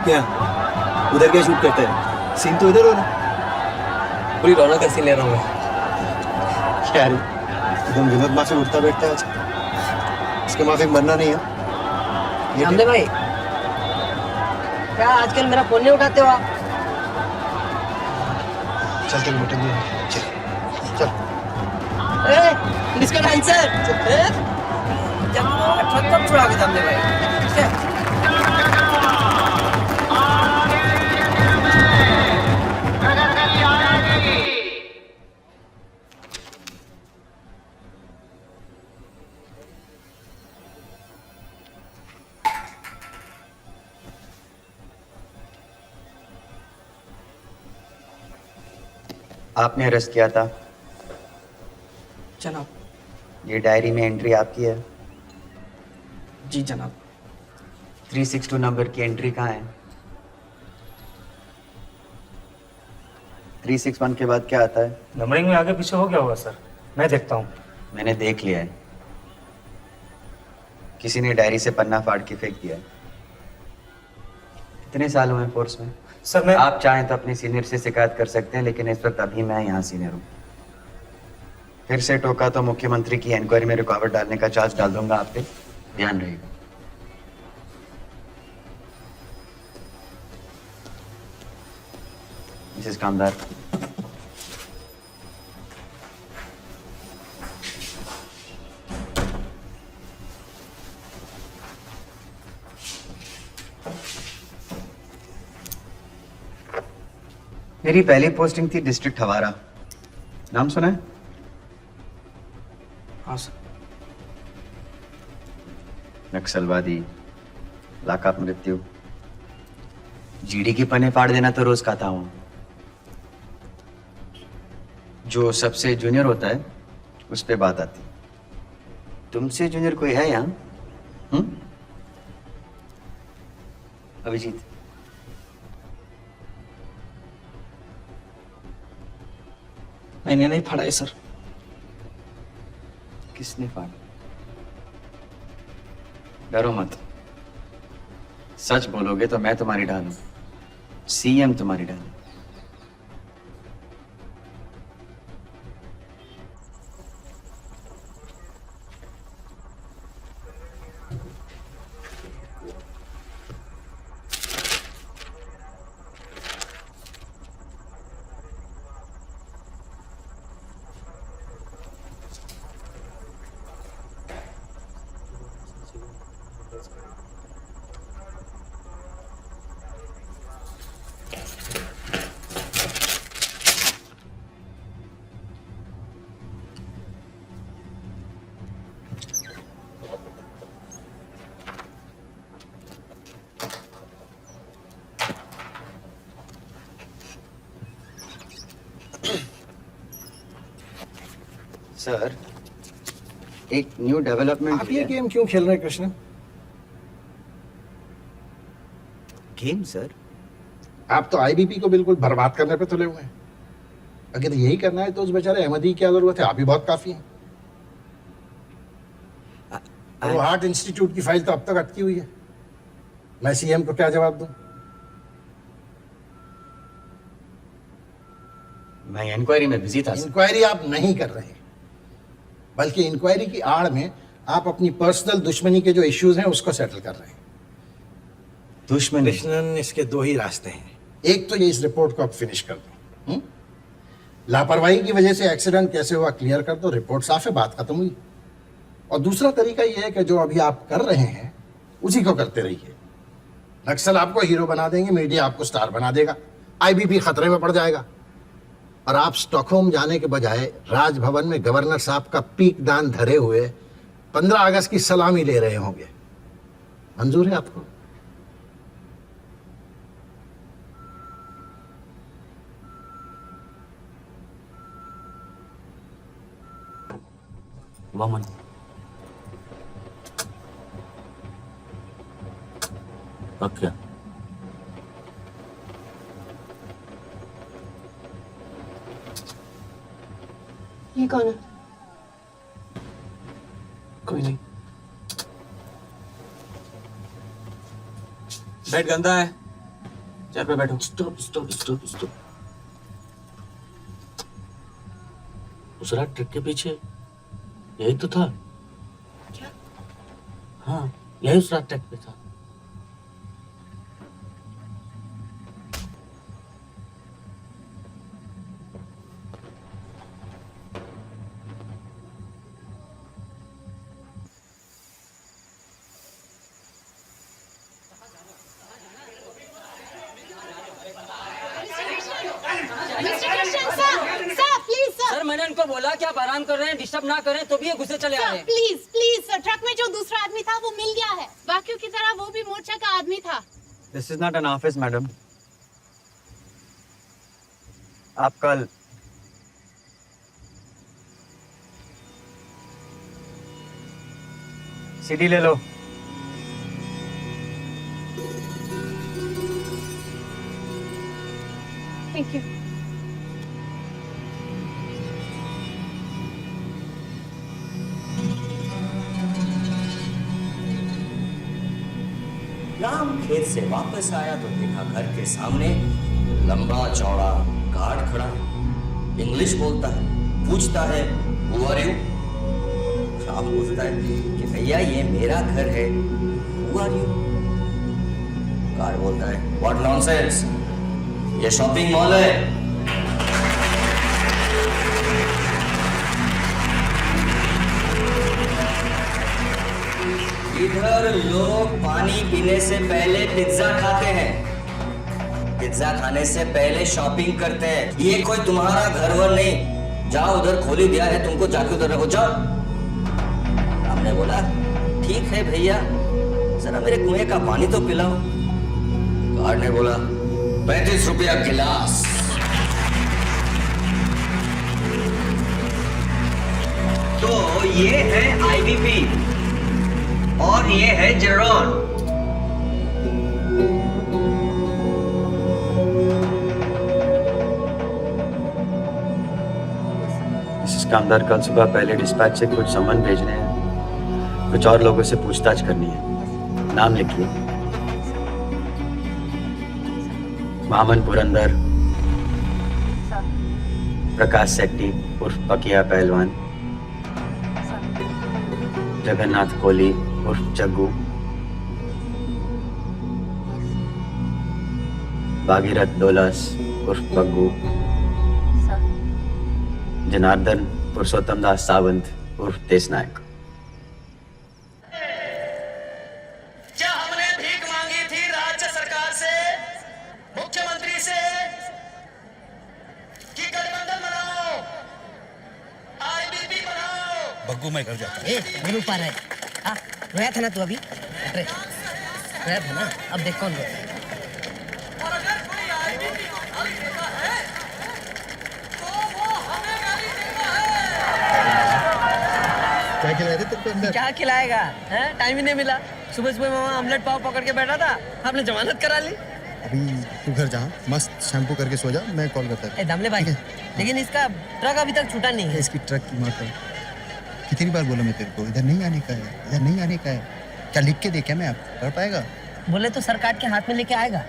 क्या उधर क्या शूट करता है? सीन तो इधर हो ना। पूरी रौनक का सीन ले रहा हूँ मैं। क्या रे एकदम विनोद माफिक उठता बैठता है आज। इसके माफिक मरना नहीं है। रामदेव भाई, क्या आजकल मेरा फोन नहीं उठाते हो आप? चल चल बेटा चल चल। इसका डांसर ट्रक छुड़ा के रामदेव भाई। आपने अरेस्ट किया था। जनाब। ये डायरी में एंट्री आपकी है? जी जनाब। 362 नंबर की एंट्री कहाँ है? 361 के बाद क्या आता है? नंबरिंग में आगे पीछे हो गया होगा सर, मैं देखता हूँ। मैंने देख लिया है। किसी ने डायरी से पन्ना फाड़ के फेंक दिया है। कितने साल हुए फोर्स में? सर मैं आप चाहें तो अपने सीनियर से शिकायत कर सकते हैं, लेकिन इस वक्त अभी मैं यहाँ सीनियर हूँ। फिर से टोका तो मुख्यमंत्री की इंक्वायरी में रुकावट डालने का चार्ज डाल दूंगा आप पे, ध्यान रहेगा। मिसेस कामदार, मेरी पहली पोस्टिंग थी डिस्ट्रिक्ट हवारा, नाम सुना है? हाँ सर। नक्सलवादी, लाकाप मृत्यु, जीडी की पन्ने फाड़ देना तो रोज खाता हूं। जो सबसे जूनियर होता है उस पे बात आती। तुमसे जूनियर कोई है यहाँ? अभिजीत, मैंने नहीं फाड़ा है सर। किसने फाड़ा? डरो मत, सच बोलोगे तो मैं तुम्हारी डालू, सीएम तुम्हारी डालू। सर, एक न्यू डेवलपमेंट। आप ये गेम क्यों खेल रहे हैं कृष्ण? Game sir? आप तो आईबीपी को बिल्कुल बर्बाद करने पे तुले हुए हैं। अगर यही करना है तो उस बेचारे अहमदी की क्या जरूरत है? आप ही बहुत काफी हैं। और वो हार्ट इंस्टीट्यूट की फाइल तो अब तक अटकी हुई है। मैं सीएम को क्या जवाब दूं? मैं इंक्वायरी में बिजी था। इंक्वायरी आप नहीं कर रहे, बल्कि इंक्वायरी की आड़ में आप अपनी पर्सनल दुश्मनी के जो इश्यूज हैं उसको सेटल कर रहे हैं। दुश्मनी? कृष्णन, इसके दो ही रास्ते हैं। एक तो ये इस रिपोर्ट को अब फिनिश कर दो। लापरवाही की वजह से एक्सीडेंट कैसे हुआ क्लियर कर दो, रिपोर्ट साफ है, बात खत्म हुई। और दूसरा तरीका ये है कि जो अभी आप कर रहे हैं उसी को करते रहिए। नक्सल आपको हीरो बना देंगे, मीडिया आपको स्टार बना देगा, आईबीपी खतरे में पड़ जाएगा। और आप स्टॉकहोम जाने के बजाय राजभवन में गवर्नर साहब का पीक दान धरे हुए 15 अगस्त की सलामी ले रहे होंगे। मंजूर है आपको? वमन, क्या? ये कौन है? कोई नहीं। बेड गंदा है, चेयर पे बैठो। Stop stop stop stop. दूसरा ट्रक के पीछे यही तो था। क्या? हाँ, यही दूसरा ट्रक पे था। सर मैंने उनको बोला कि आप आराम कर रहे हैं, डिस्टर्ब ना करें, तो भी ये गुस्से चले आ रहे हैं। प्लीज प्लीज सर, ट्रक में जो दूसरा आदमी था वो मिल गया है। बाकियों की तरह वो भी मोर्चा का आदमी था। This is not an office madam. आप कल सीडी ले लो। Thank you. राम खेत से वापस आया तो देखा घर के सामने लंबा चौड़ा गार्ड खड़ा है। इंग्लिश बोलता है, पूछता है Who are you? राम बोलता है कि भैया ये मेरा घर है, Who are you? गार्ड बोलता है What nonsense? ये शॉपिंग मॉल है। इधर लोग पानी पीने से पहले पिज्जा खाते हैं, पिज्जा खाने से पहले शॉपिंग करते हैं। ये कोई तुम्हारा घर वर नहीं। जाओ, उधर खोली दिया है तुमको, जाके उधर रखो, जाओ। हमने बोला ठीक है भैया, जरा मेरे कुएं का पानी तो पिलाओ। गार्ड ने बोला 35 रुपया गिलास। तो ये है आईबीपी और ये है जेरॉन। मिसेस कामदार, कल सुबह पहले डिस्पैच से कुछ सामान भेजने हैं, कुछ और लोगों से पूछताछ करनी है। नाम लिखिए। मामन पुरंदर, प्रकाश सेट्टी उर्फ पकिया पहलवान, जगन्नाथ कोहली उर्फ जग्गू, भागीरथ डोलस उर्फ बग्गू, जनार्दन पुरुषोत्तम दास सावंत उर्फ देश नायक। क्या हमने भीख मांगी थी राज्य सरकार से, मुख्यमंत्री से, कि गठबंधन बनाओ, आईबीपी बनाओ? बग्गू मैं घर जाता हूँ। मेरे ऊपर है। हाँ, रोया था ना तू अभी? रोया था ना, अब देख कौन रोता है। क्या खिलाया थे तुमको अंदर? क्या खिलाएगा? टाइम ही नहीं मिला। सुबह सुबह मामा ऑमलेट पाव पकड़ के बैठा था, आपने जमानत करा ली। अभी तू घर जा, मस्त शैम्पू करके सो जा, मैं कॉल करता हूँ। दामले भाई, लेकिन इसका ट्रक अभी तक छूटा नहीं है। इसकी ट्रक की माँ का कितनी बार बोला मैं तेरे को, इधर नहीं आने का है, इधर नहीं आने का है। क्या लिख के दे क्या मैं, आप कर पाएगा? बोले तो सरकार के हाथ में लेके आएगा,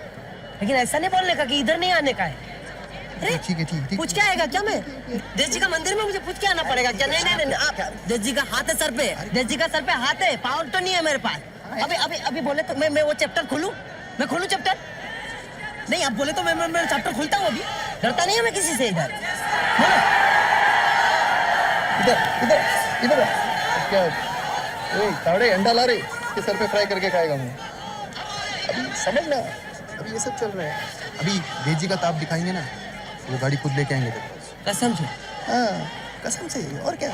लेकिन ऐसा नहीं बोलने का कि इधर नहीं आने का है। ठीक है, ठीक है। पूछ के आएगा क्या? मैं देश जी का मंदिर में मुझे पूछ के आना पड़ेगा क्या? नहीं नहीं नहीं, आप देश जी का हाथ है सर पे, देश जी का सर पे हाथ है, पावर तो नहीं है मेरे पास। अभी अभी अभी बोले तो मैं वो चैप्टर खोलूं? मैं खोलूं चैप्टर? नहीं, आप बोले तो मैं चैप्टर खोलता हूँ। अभी डरता नहीं है मैं किसी से। इधर इधर इधर इधर क्या? ए ताड़े अंडा ला रे, इसके सर पे फ्राई करके खाएगा मैं। अभी समझ ना, अभी ये सब चल रहा है। अभी देश जी का ताप दिखाएंगे ना, वो गाड़ी खुद लेके आएंगे तेरे पास। कसम से? हाँ, कसम से। और क्या?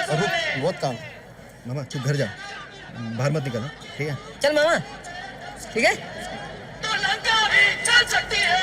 अब बहुत काम। मामा तू घर जा, बाहर मत निकलना, ठीक है? चल मामा, ठीक है? तो लंका भी चल सकती है।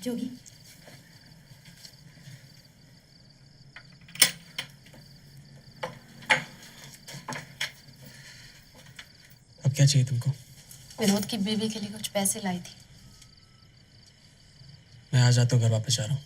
जोगी अब क्या चाहिए तुमको? विनोद की बीवी के लिए कुछ पैसे लाई थी। मैं आज रात को घर वापस जा रहा हूँ।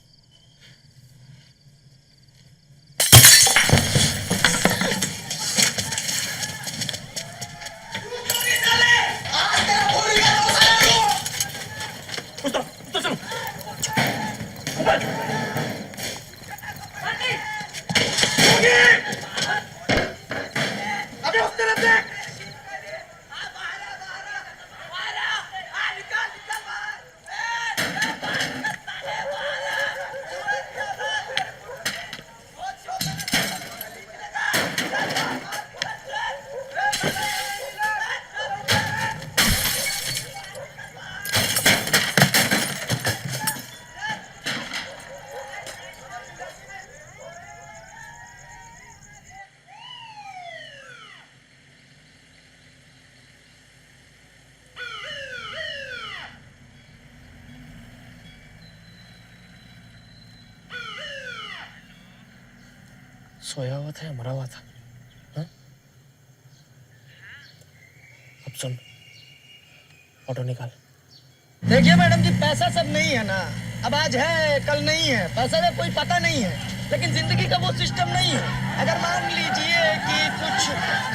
सोया हुआ था या मरा हुआ था? हाँ? अब सुन, ऑटो निकाल। देखिए मैडम जी, पैसा सब नहीं है ना। अब आज है कल नहीं है, पैसा का कोई पता नहीं है, लेकिन जिंदगी का वो सिस्टम नहीं है। अगर मान लीजिए कि कुछ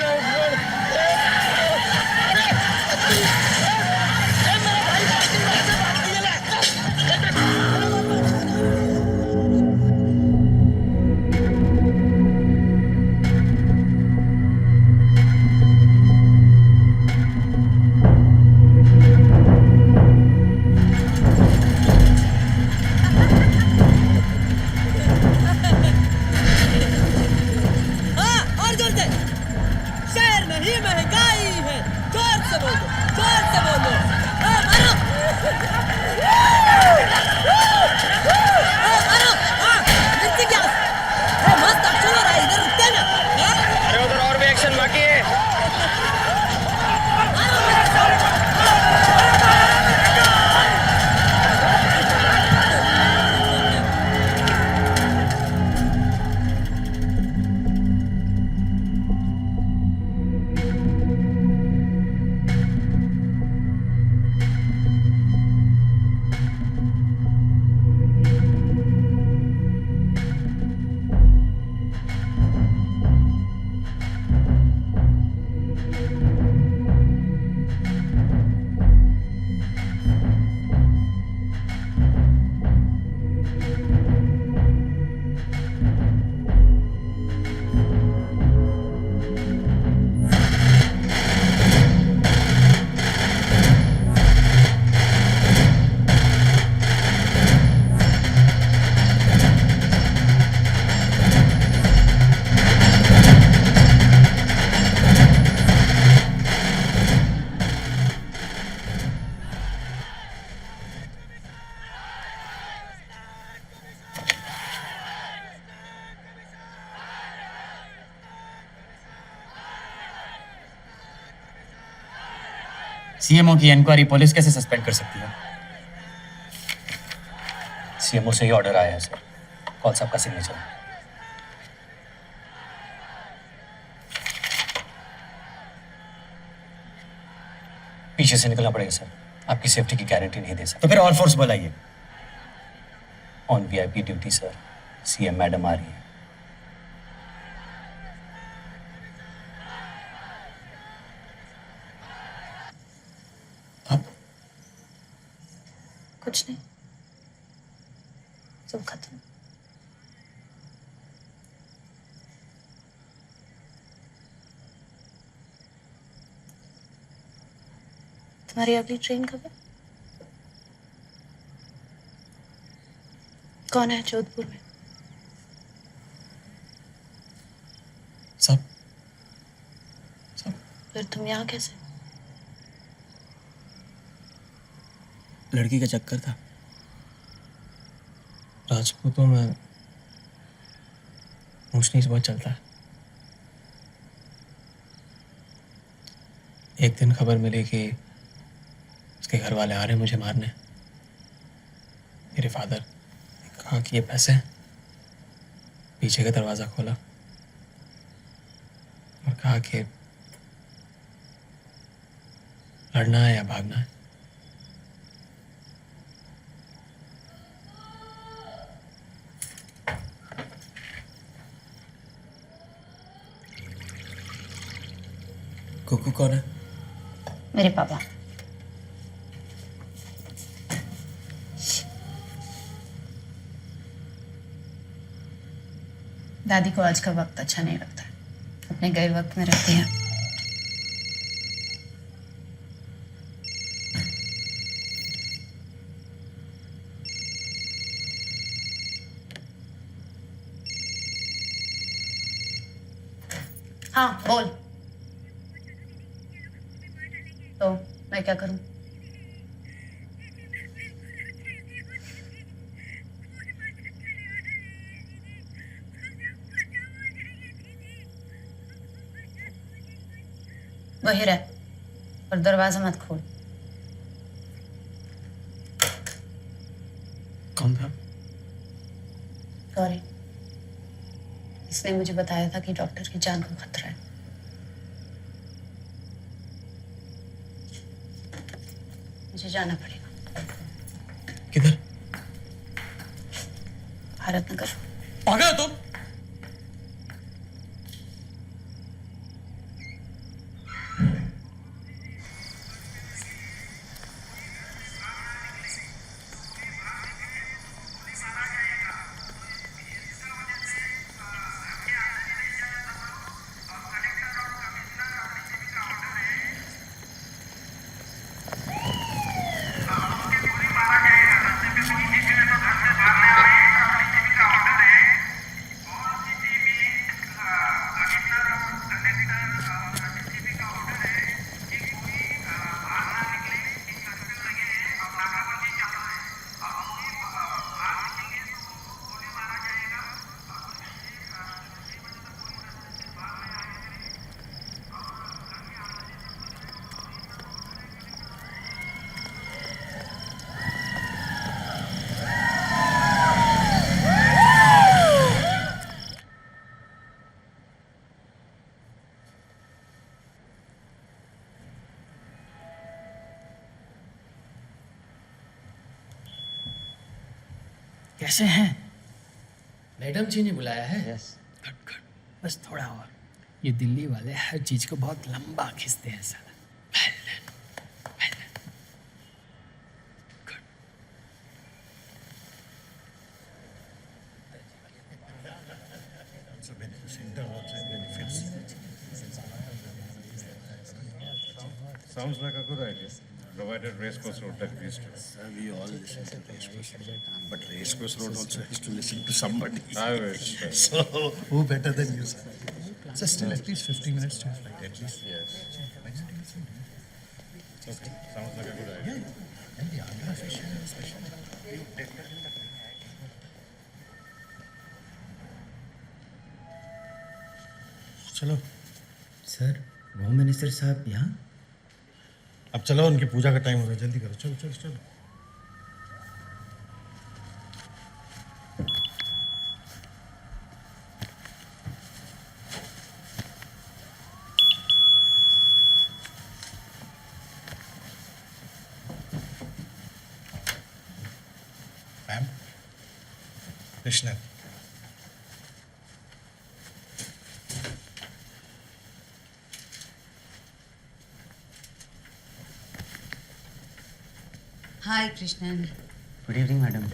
गड़बड़ सीएमओ की इंक्वायरी पुलिस कैसे सस्पेंड कर सकती है? सीएमओ से ही ऑर्डर आया है सर। कौन सा आपका सिग्नेचर? पीछे से निकलना पड़ेगा सर, आपकी सेफ्टी की गारंटी नहीं दे सकते। तो फिर ऑल फोर्स बुलाइए। On VIP duty sir, CM madam आ रही है। कुछ नहीं, सब खत्म। तुम्हारी अगली ट्रेन कब है? कौन है जोधपुर में? सब। फिर तुम यहाँ कैसे? लड़की का चक्कर था। राजपूतों में ऊंच नीच बहुत चलता है। एक दिन खबर मिली कि उसके घर वाले आ रहे हैं मुझे मारने। मेरे फादर कहा कि ये पैसे, पीछे का दरवाज़ा खोला और कहा कि लड़ना है या भागना है। कुकू कौन है? मेरे पापा। दादी को आज का वक्त अच्छा नहीं लगता है, अपने गए वक्त में रहती है। हाँ बोल। तो मैं क्या करूं? वही रह और दरवाजा मत खोल। कौन था? सॉरी, इसने मुझे बताया था कि डॉक्टर की जान को खतरा है। मुझे जाना पड़ेगा। किधर? भारत नगर। पागल हो तुम? कैसे हैं? मैडम जी ने बुलाया है? यस। गुड गुड, बस थोड़ा और। ये दिल्ली वाले हर चीज को बहुत लंबा खींचते हैं साला। Sounds like a good idea, provided race course road agrees to it. Sir, we all listen to race course, but race course road also has to listen to somebody. I wish. So, who better than you, sir? So still at least 15 minutes to flight, at least. Yes. Okay, sounds like a good idea. Yeah, and the Andhra fish special. चलो sir, home minister साहब यहाँ? अब चलो, उनकी पूजा का time हो रहा है, जल्दी करो, चलो चलो चलो। Ma'am, Krishna. Hi Krishnan. Good evening madam.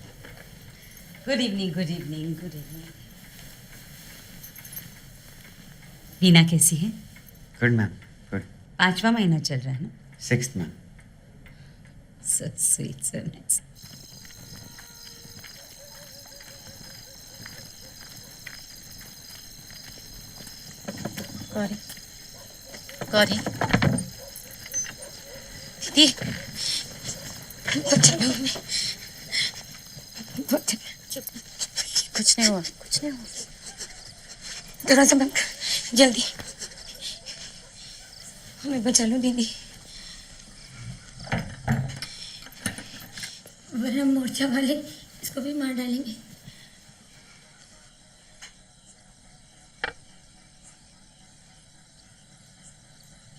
Good evening, good evening, good evening. Reena कैसी है? Good ma'am, good. 5वां महीना चल रहा है ना? 6th ma'am. Such sweet, so nice. Gauri, Gauri, दीदी, बच्चे में कुछ नहीं हुआ, कुछ नहीं हुआ। दरवाजा बंद कर, जल्दी। हमें बचा लो दीदी। वरना मोर्चा वाले इसको भी मार डालेंगे।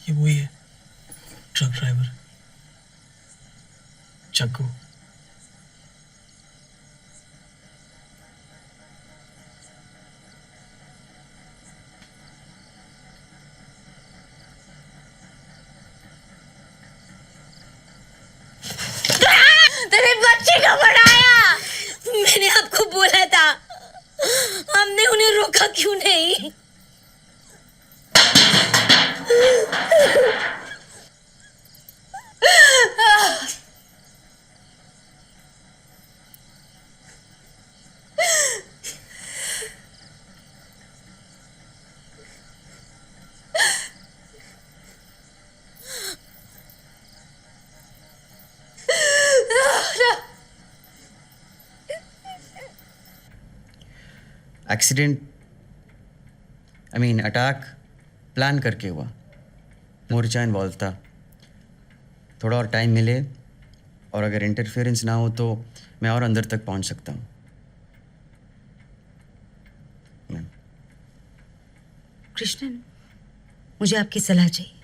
ये वही है, ट्रक ड्राइवर जग्गू। तेरे बच्चे को बढ़ाया। मैंने आपको बोला था, हमने उन्हें रोका क्यों नहीं? एक्सीडेंट अटैक प्लान करके हुआ। मोर्चा इन्वॉल्व था। थोड़ा और टाइम मिले और अगर इंटरफेरेंस ना हो तो मैं और अंदर तक पहुंच सकता हूँ। कृष्णन, मुझे आपकी सलाह चाहिए।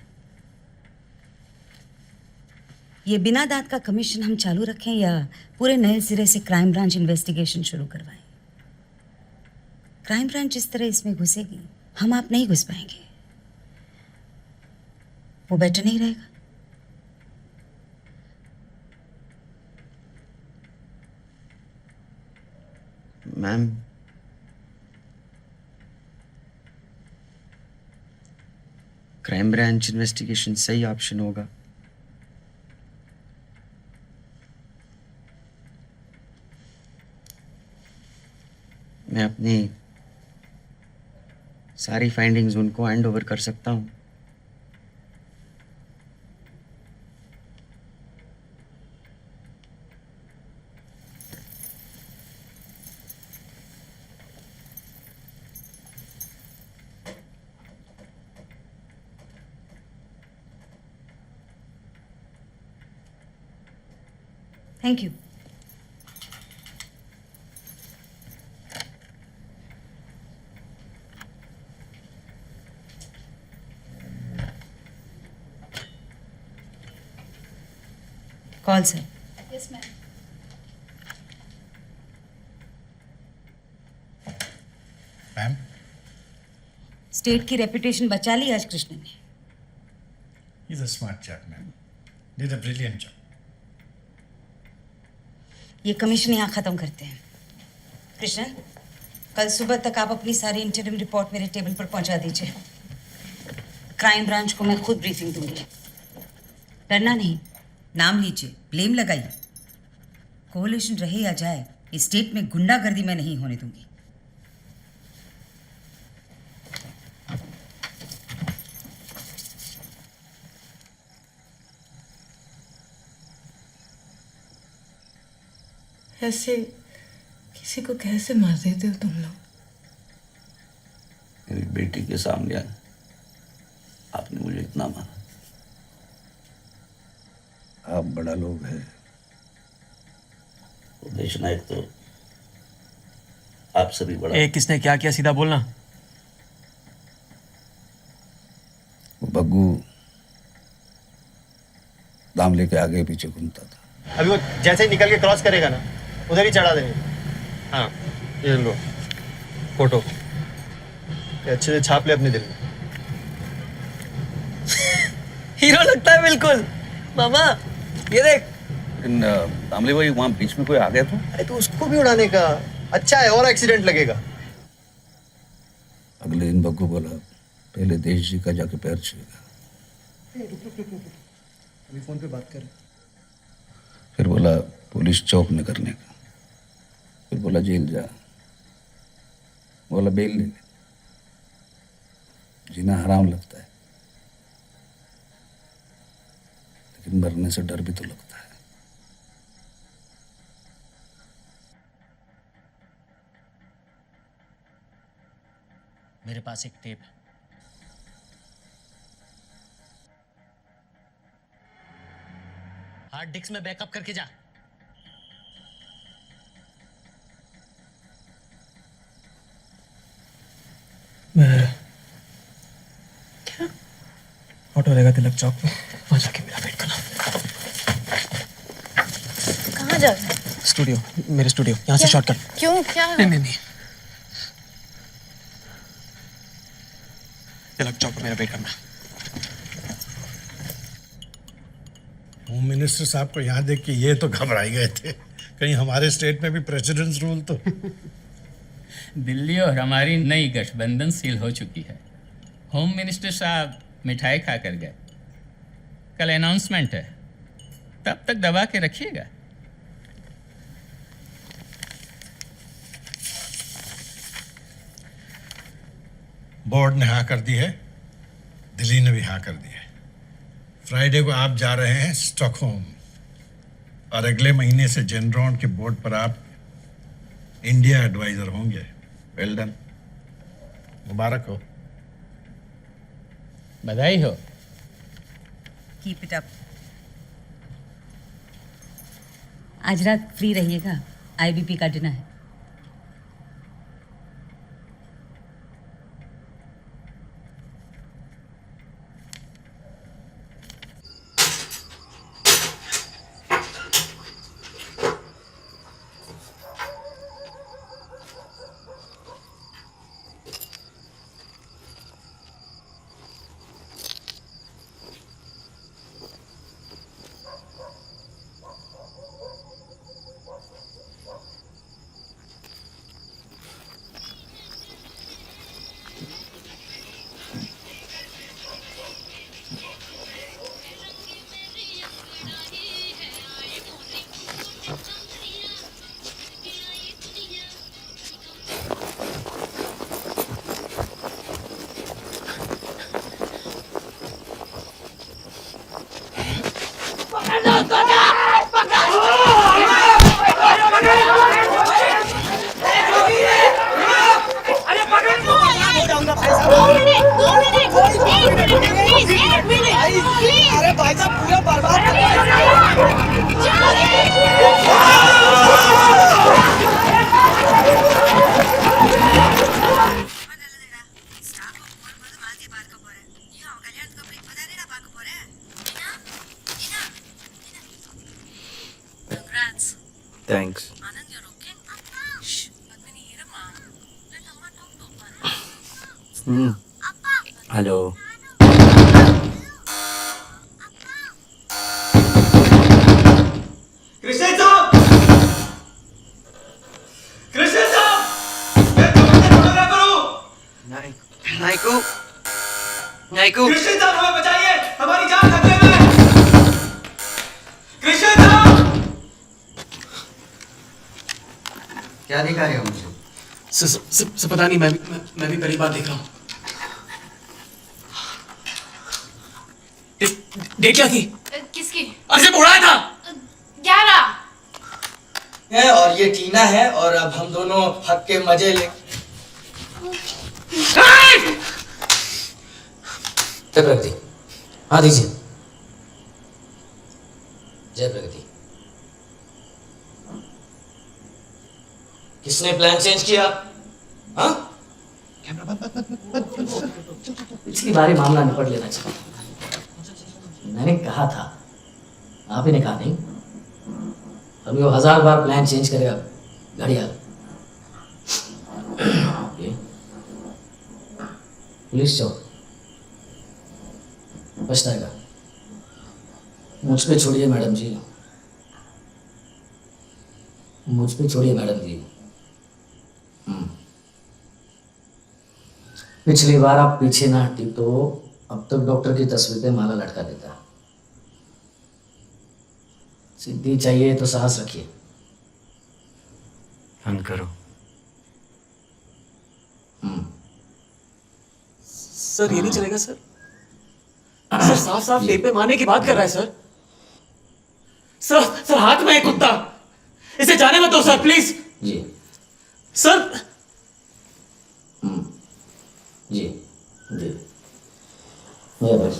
ये बिना दांत का कमीशन हम चालू रखें या पूरे नए सिरे से क्राइम ब्रांच इन्वेस्टिगेशन शुरू करवाएं? क्राइम ब्रांच जिस तरह इसमें घुसेगी, हम आप नहीं घुस पाएंगे। वो बेटर नहीं रहेगा? मैम, क्राइम ब्रांच इन्वेस्टिगेशन सही ऑप्शन होगा। मैं अपनी सारी फाइंडिंग्स उनको हैंड ओवर कर सकता हूँ। Thank you. Call sir. Yes ma'am. Ma'am, state की रेपुटेशन बचा ली आज कृष्ण ने। He's a smart chap, man. Did a brilliant job. ये कमीशन यहाँ खत्म करते हैं। कृष्ण, कल सुबह तक आप अपनी सारी इंटरव्यू रिपोर्ट मेरे टेबल पर पहुंचा दीजिए। क्राइम ब्रांच को मैं खुद ब्रीफिंग दूंगी। डरना नहीं, नाम लीजिए, ब्लेम लगाइए। कोलिशन रहे या जाए, इस स्टेट में गुंडागर्दी मैं नहीं होने दूंगी। ऐसे किसी को कैसे मार देते हो तुम लोग? मेरी बेटी के सामने आपने मुझे इतना मारा। आप बड़ा लोग हैं, उदेश नायक तो आपसे भी बड़ा। किसने क्या किया, सीधा बोलना। वो बग्गू दाम लेके आगे पीछे घूमता था। अभी वो जैसे ही निकल के क्रॉस करेगा ना, उधर ही चढ़ा देंगे। हाँ, ये लो फोटो, अच्छे से छाप ले अपने दिल में। हीरो लगता है बिल्कुल। मामा ये देख। लेकिन दामले भाई वहाँ बीच में कोई आ गया तो? अरे तो उसको भी उड़ाने का। अच्छा है, और एक्सीडेंट लगेगा। अगले दिन बग्गू बोला पहले देश जी का जाके पैर छुएगा। अभी फोन पे बात कर। फिर बोला पुलिस चौक में करने का। फिर बोला जेल जा। बोला बेल ले ले। जीना हराम लगता है, लेकिन मरने से डर भी तो लगता है। मेरे पास एक टेप है। हार्ड डिस्क में बैकअप करके जा। ऑटो रहेगा तिलक चौक पे, वहाँ जाके मेरा वेट करना। कहाँ जा रहे हैं? स्टूडियो, मेरे स्टूडियो, यहाँ से शॉर्टकट। क्यों, क्या है? नहीं। तिलक चौक पे मेरा वेट करना। होम मिनिस्टर साहब को यहाँ देख के ये तो घबराई गए थे, कहीं हमारे स्टेट में भी प्रेसिडेंट्स रूल तो। दिल्ली और हमारी नई गठबंधन सील हो चुकी है। होम मिनिस्टर साहब मिठाई खा कर गए। कल अनाउंसमेंट है, तब तक दबा के रखिएगा। बोर्ड ने हाँ कर दी है, दिल्ली ने भी हाँ कर दी है। फ्राइडे को आप जा रहे हैं स्टॉकहोम और अगले महीने से जेनरॉन के बोर्ड पर आप इंडिया एडवाइजर होंगे। वेल डन, मुबारक हो। बधाई हो। Keep it up. आज रात फ्री रहिएगा, आईबीपी का डिनर है। अरे भाई साहब पूरा बर्बाद थैंक्स। हेलो। कृष्ण साहब, कृष्ण साहब, मैं तुम्हारे फोटोग्राफर हूँ। नाइको, नाइको। कृष्ण साहब हमें बचाइए, हमारी जान खतरे में है। कृष्ण साहब। क्या दिखा रहे हो मुझे? सर पता नहीं, मैं भी पहली बार देख रहा हूँ। डेट क्या थी? किसकी? अर्जे उड़ाया था 11। और ये टीना है और अब हम दोनों हक के मजे ले। जय प्रगति। हाँ दीजिए। जय प्रगति। किसने प्लान चेंज किया? हाँ? पिछली बार ही मामला निपट लेना चाहिए। मैंने कहा था, आप ही ने कहा नहीं। अभी वो 1000 बार प्लान चेंज करेगा घड़ियाल। पुलिस चौक पछताएगा। मुझ पे छोड़िए मैडम जी, मुझ पे छोड़िए मैडम जी। पिछली बार आप पीछे ना हटी तो अब तक डॉक्टर की तस्वीर पे माला लटका देता। सिद्धि चाहिए तो साहस रखिए। हम करो। सर ये नहीं चलेगा सर। सर साफ साफ लेप पे मारने की बात कर रहा है सर। सर हाथ में है कुत्ता, इसे जाने मत दो सर प्लीज। जी सर। जी जी ये बस।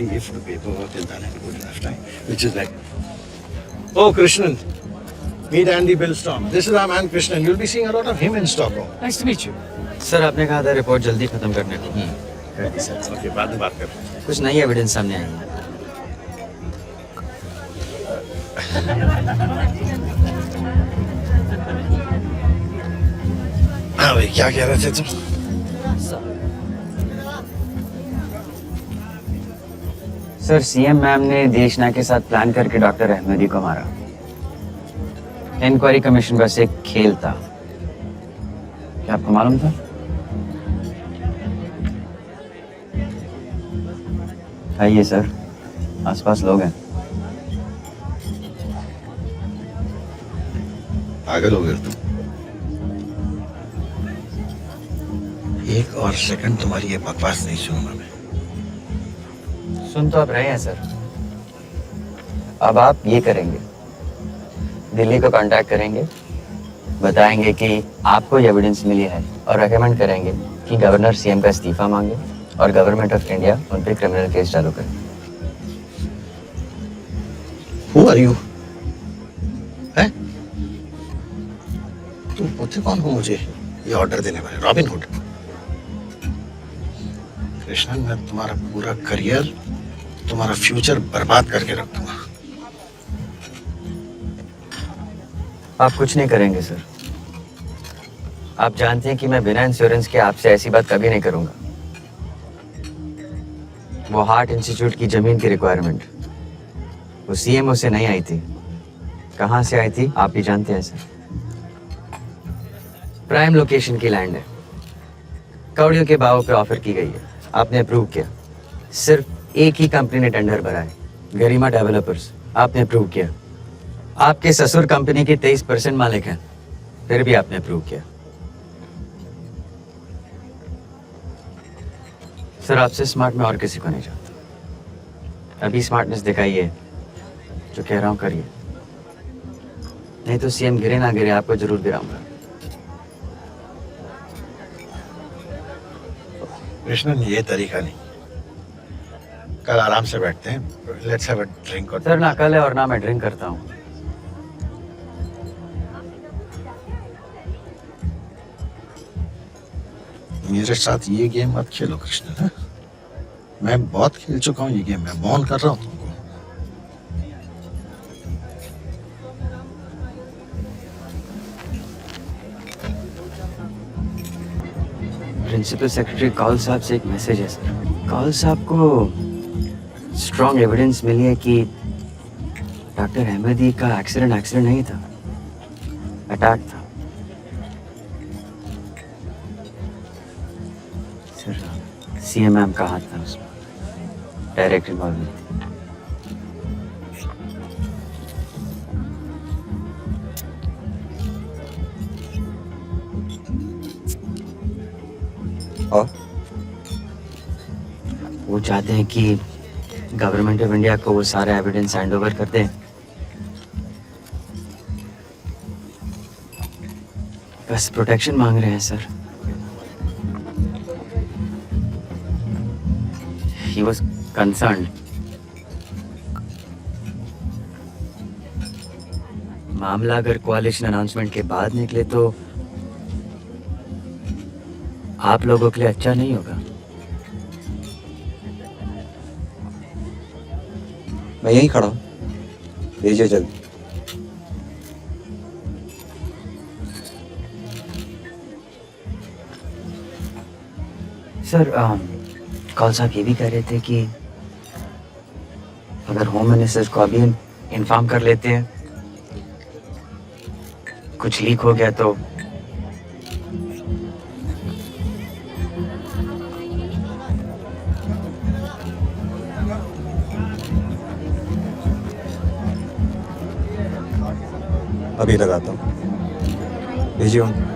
only if the paperwork is done in good enough time, which is like, oh, Krishnan, meet Andy Billstorm. This is our man Krishnan. You'll be seeing a lot of him in Stockholm. Nice to meet you. Sir आपने कहा था report जल्दी खत्म करने को। कर दी sir. Okay, बाद में बात करते हैं। कुछ नई एविडेंस सामने आई है। हाँ भाई, क्या कह रहे थे तुम? सर सीएम मैम ने देशना के साथ प्लान करके डॉक्टर अहमदी को मारा। इंक्वायरी कमीशन बस एक खेल था। क्या आपको मालूम था? आइए सर, आसपास लोग हैं। पागल हो गए तुम। एक और सेकंड तुम्हारी ये बकवास नहीं सुनूंगा मैं। सुन तो आप रहे हैं सर। अब आप ये करेंगे, दिल्ली को कांटेक्ट करेंगे, बताएंगे कि आपको ये एविडेंस मिली है और रेकमेंड करेंगे कि गवर्नर सीएम का इस्तीफा मांगे और गवर्नमेंट ऑफ इंडिया उन पे क्रिमिनल केस चालू करे। Who are you? हैं? तुम होते कौन हो मुझे ये ऑर्डर देने वाले? Robin hood? कृष्णन, मैं तुम्हारा पूरा करियर, तुम्हारा फ्यूचर बर्बाद करके रख दूंगा। आप कुछ नहीं करेंगे सर। आप जानते हैं कि मैं बिना इंश्योरेंस के आपसे ऐसी बात कभी नहीं करूंगा। वो हार्ट इंस्टीट्यूट की जमीन की रिक्वायरमेंट वो सीएमओ से नहीं आई थी। कहां से आई थी आप भी जानते हैं सर। प्राइम लोकेशन की लैंड है, कौड़ियों के भाव पे ऑफर की गई है। आपने अप्रूव किया। सिर्फ एक ही कंपनी ने टेंडर भरा है, गरिमा डेवलपर्स। आपने अप्रूव किया। आपके ससुर कंपनी के 23% मालिक हैं, फिर भी आपने अप्रूव किया। सर आपसे स्मार्ट मैं और किसी को नहीं चाहता। अभी स्मार्टनेस दिखाइए, जो कह रहा हूं करिए, नहीं तो सीएम गिरे ना गिरे आपको जरूर गिराऊंगा। कृष्णन, ये तरीका नहीं। कल आराम से बैठते हैं, let's have a drink. Sir ना कल है और ना मैं ड्रिंक करता हूँ। मेरे साथ ये गेम मत खेलो कृष्णन। हाँ? मैं बहुत खेल चुका हूँ ये गेम, मैं मौन कर रहा हूँ तुमको। प्रिंसिपल सेक्रेटरी कौल साहब से एक मैसेज है सर। कौल साहब को स्ट्रॉन्ग एविडेंस मिली है कि डॉक्टर अहमदी का एक्सीडेंट नहीं था, अटैक था। सर सीएम मैम का हाथ था उसमें, डायरेक्ट इन्वॉल्वमेंट थी। और वो चाहते हैं कि गवर्नमेंट ऑफ इंडिया को वो सारा एविडेंस हैंड ओवर कर दें। बस प्रोटेक्शन मांग रहे हैं सर। He was concerned. मामला अगर कोalition अनाउंसमेंट के बाद निकले तो आप लोगों के लिए अच्छा नहीं होगा। मैं यहीं खड़ा हूँ, भेजिए जल्दी। सर कौल साहब ये भी कह रहे थे कि अगर होम मिनिस्टर को अभी इन्फॉर्म कर लेते हैं, कुछ लीक हो गया तो अभी लगाता हूँ, भेजिए उनको।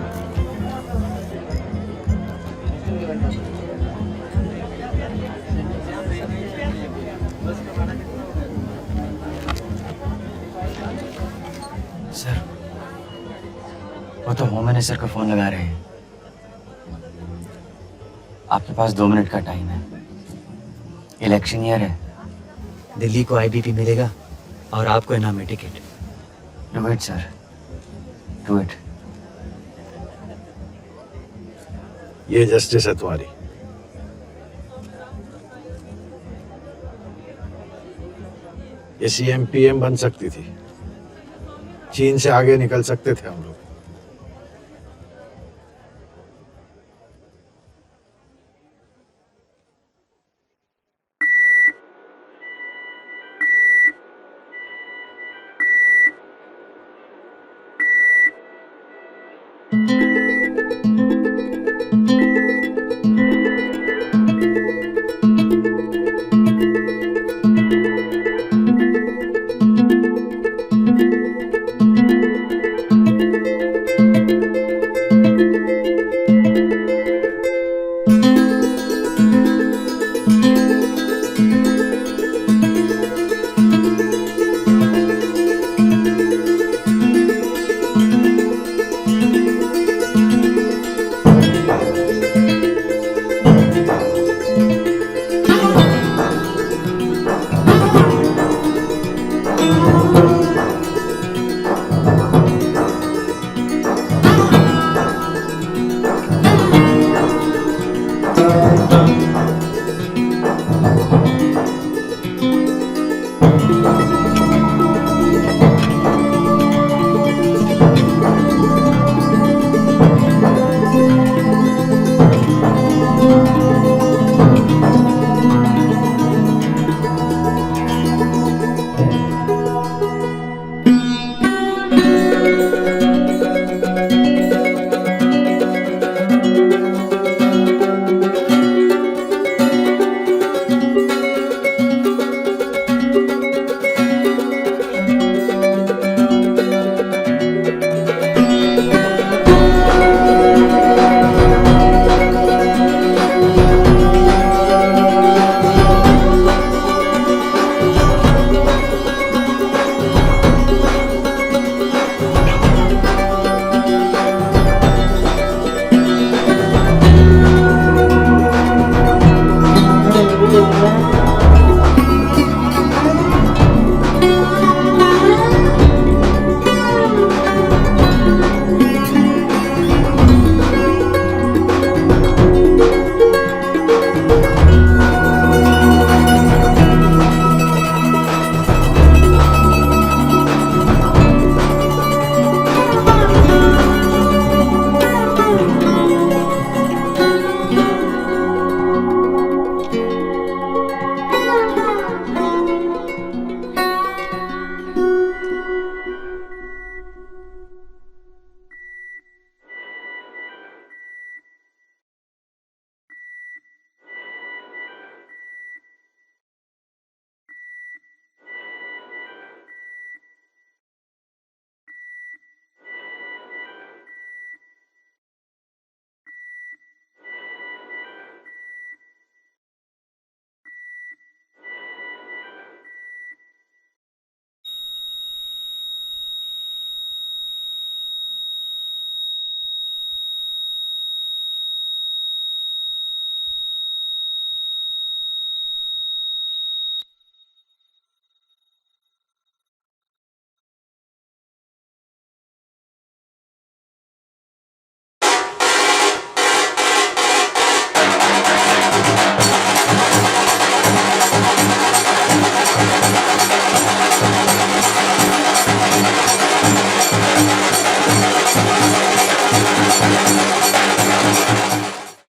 सर वो तो होम मिनिस्टर का फोन लगा रहे हैं। आपके पास 2 मिनट का टाइम है। इलेक्शन ईयर है, दिल्ली को आईबीपी मिलेगा और आपको इनाम में ticket. Know it sir, know it. ये जस्टिस है तुम्हारी। ये सीएम पीएम बन सकती थी, चीन से आगे निकल सकते थे हम लोग।